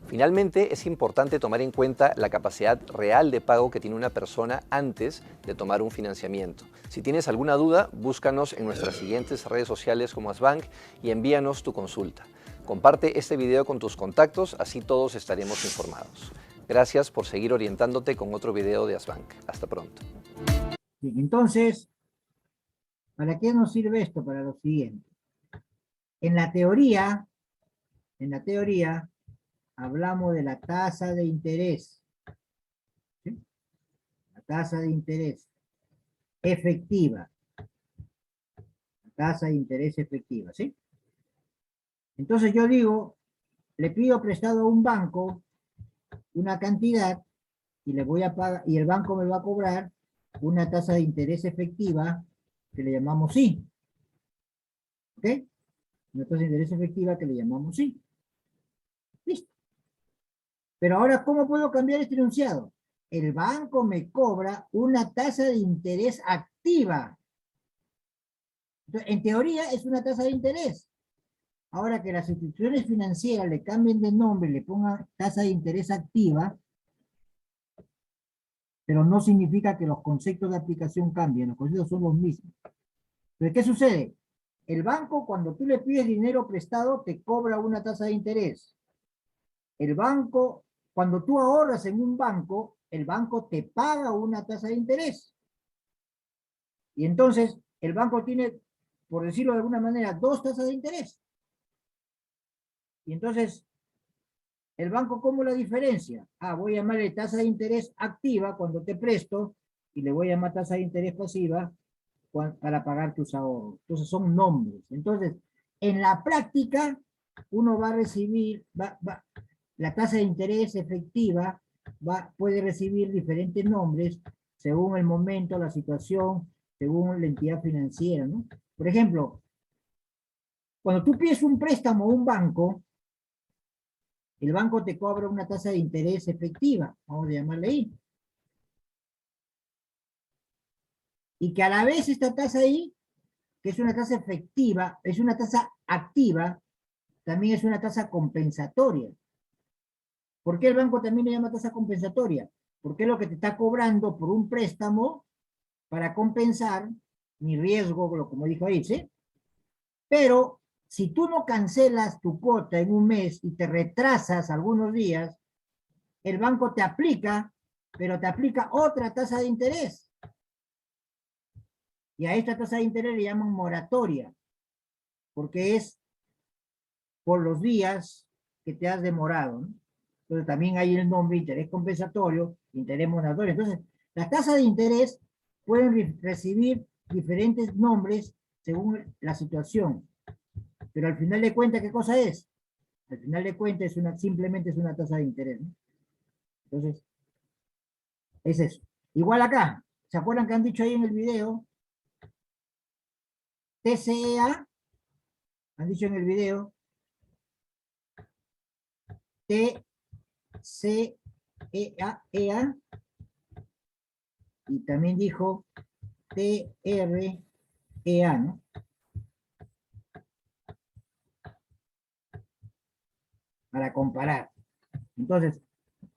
Finalmente, es importante tomar en cuenta la capacidad real de pago que tiene una persona antes de tomar un financiamiento. Si tienes alguna duda, búscanos en nuestras siguientes redes sociales como Asbank y envíanos tu consulta. Comparte este video con tus contactos, así todos estaremos informados. Gracias por seguir orientándote con otro video de Asbank. Hasta pronto. Bien, entonces, ¿para qué nos sirve esto? Para lo siguiente. En la teoría, hablamos de la tasa de interés. ¿Sí? La tasa de interés efectiva. La tasa de interés efectiva, ¿sí? Entonces yo digo, le pido prestado a un banco una cantidad y le voy a pagar, y el banco me va a cobrar una tasa de interés efectiva que le llamamos I. ¿Ok? Una tasa de interés efectiva que le llamamos I. Listo. Pero ahora, ¿cómo puedo cambiar este enunciado? El banco me cobra una tasa de interés activa. Entonces, en teoría es una tasa de interés. Ahora que las instituciones financieras le cambien de nombre y le pongan tasa de interés activa, pero no significa que los conceptos de aplicación cambien, los conceptos son los mismos. Entonces, ¿qué sucede? El banco, cuando tú le pides dinero prestado, te cobra una tasa de interés. El banco, cuando tú ahorras en un banco, el banco te paga una tasa de interés. Y entonces, el banco tiene, por decirlo de alguna manera, dos tasas de interés. Y entonces, ¿el banco cómo la diferencia? Voy a llamarle tasa de interés activa cuando te presto y le voy a llamar tasa de interés pasiva para pagar tus ahorros. Entonces son nombres. Entonces, en la práctica, uno va a recibir, la tasa de interés efectiva puede recibir diferentes nombres según el momento, la situación, según la entidad financiera, ¿no? Por ejemplo, cuando tú pides un préstamo a un banco, el banco te cobra una tasa de interés efectiva, vamos a llamarle ahí. Y que a la vez esta tasa ahí, que es una tasa efectiva, es una tasa activa, también es una tasa compensatoria. ¿Por qué el banco también le llama tasa compensatoria? Porque es lo que te está cobrando por un préstamo para compensar mi riesgo, como dijo ahí, ¿sí? Pero si tú no cancelas tu cuota en un mes y te retrasas algunos días, el banco te aplica, pero te aplica otra tasa de interés. Y a esta tasa de interés le llaman moratoria, porque es por los días que te has demorado, ¿no? Entonces también hay el nombre interés compensatorio, interés moratorio. Entonces, las tasas de interés pueden recibir diferentes nombres según la situación. Pero al final de cuentas, ¿qué cosa es? Al final de cuentas, simplemente es una tasa de interés, ¿no? Entonces, es eso. Igual acá, ¿se acuerdan que han dicho ahí en el video? TCEA, han dicho en el video, TCEA, y también dijo TREA, ¿no? Para comparar. Entonces,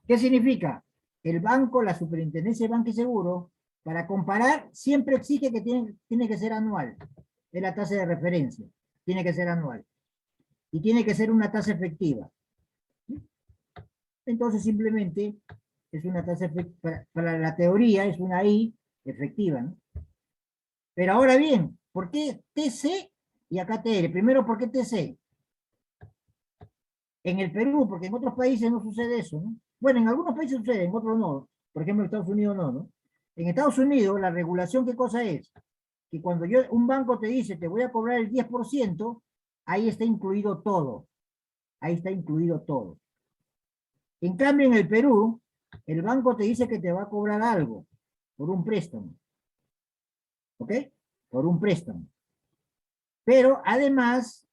¿qué significa? El banco, la Superintendencia de Banca y Seguro, para comparar, siempre exige que tiene que ser anual. Es la tasa de referencia. Tiene que ser anual. Y tiene que ser una tasa efectiva. Entonces, simplemente, es una tasa efectiva. Para la teoría, es una I efectiva, ¿no? Pero ahora bien, ¿por qué TC y acá TR? Primero, ¿por qué TC? En el Perú, porque en otros países no sucede eso, ¿no? Bueno, en algunos países sucede, en otros no. Por ejemplo, en Estados Unidos no, ¿no? En Estados Unidos, la regulación, ¿qué cosa es? Que cuando un banco te dice, te voy a cobrar el 10%, ahí está incluido todo. Ahí está incluido todo. En cambio, en el Perú, el banco te dice que te va a cobrar algo por un préstamo. ¿Ok? Por un préstamo. Pero además,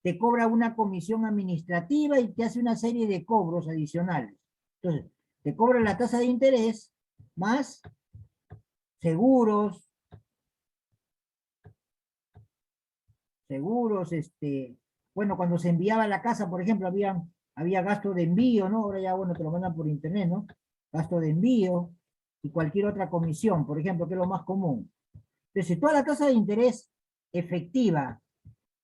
te cobra una comisión administrativa y te hace una serie de cobros adicionales. Entonces, te cobra la tasa de interés más seguros, bueno, cuando se enviaba la casa, por ejemplo, había gasto de envío, ¿no? Ahora ya, bueno, te lo mandan por internet, ¿no? Gasto de envío y cualquier otra comisión, por ejemplo, que es lo más común. Entonces, toda la tasa de interés efectiva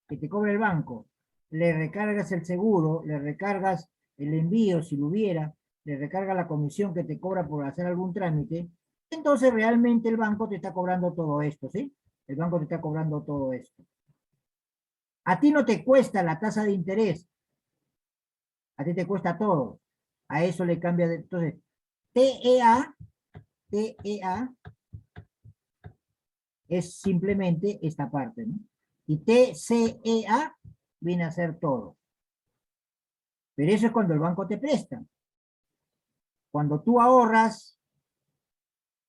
que te cobra el banco, le recargas el seguro, le recargas el envío, si lo hubiera, le recarga la comisión que te cobra por hacer algún trámite, entonces realmente el banco te está cobrando todo esto, ¿sí? El banco te está cobrando todo esto. A ti no te cuesta la tasa de interés, a ti te cuesta todo. A eso le cambia de... Entonces, TEA es simplemente esta parte, ¿no? Y TCEA viene a ser todo. Pero eso es cuando el banco te presta. Cuando tú ahorras,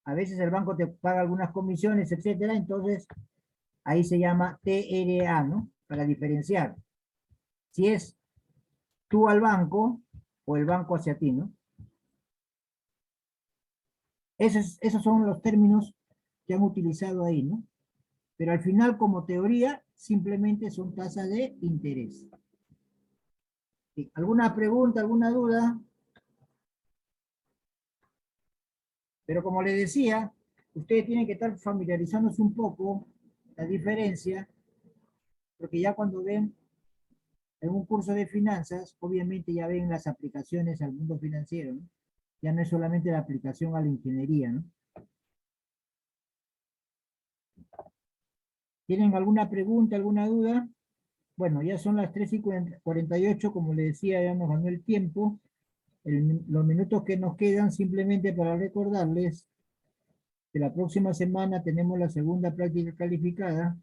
a veces el banco te paga algunas comisiones, etcétera, entonces ahí se llama TRA, ¿no? Para diferenciar si es tú al banco o el banco hacia ti, ¿no? Esos son los términos que han utilizado ahí, ¿no? Pero al final, como teoría, simplemente son tasas de interés. ¿Sí? ¿Alguna pregunta, alguna duda? Pero como les decía, ustedes tienen que estar familiarizándose un poco la diferencia, porque ya cuando ven en un curso de finanzas, obviamente ya ven las aplicaciones al mundo financiero, ¿no? Ya no es solamente la aplicación a la ingeniería, ¿no? ¿Tienen alguna pregunta, alguna duda? Bueno, ya son las 3:48, como les decía, ya nos ganó el tiempo. Los minutos que nos quedan, simplemente para recordarles que la próxima semana tenemos la segunda práctica calificada,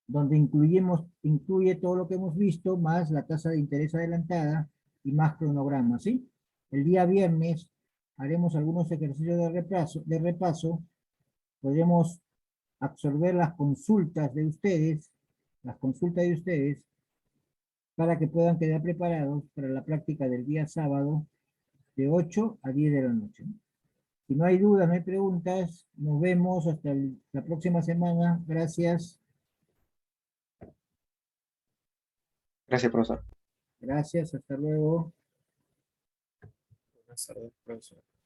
donde incluye todo lo que hemos visto, más la tasa de interés adelantada y más cronogramas, ¿sí? El día viernes haremos algunos ejercicios de repaso, podremos absorber las consultas de ustedes, para que puedan quedar preparados para la práctica del día sábado de 8 a 10 de la noche. Si no hay dudas, no hay preguntas, nos vemos hasta la próxima semana. Gracias. Gracias, profesor. Gracias, hasta luego. Buenas tardes, profesor.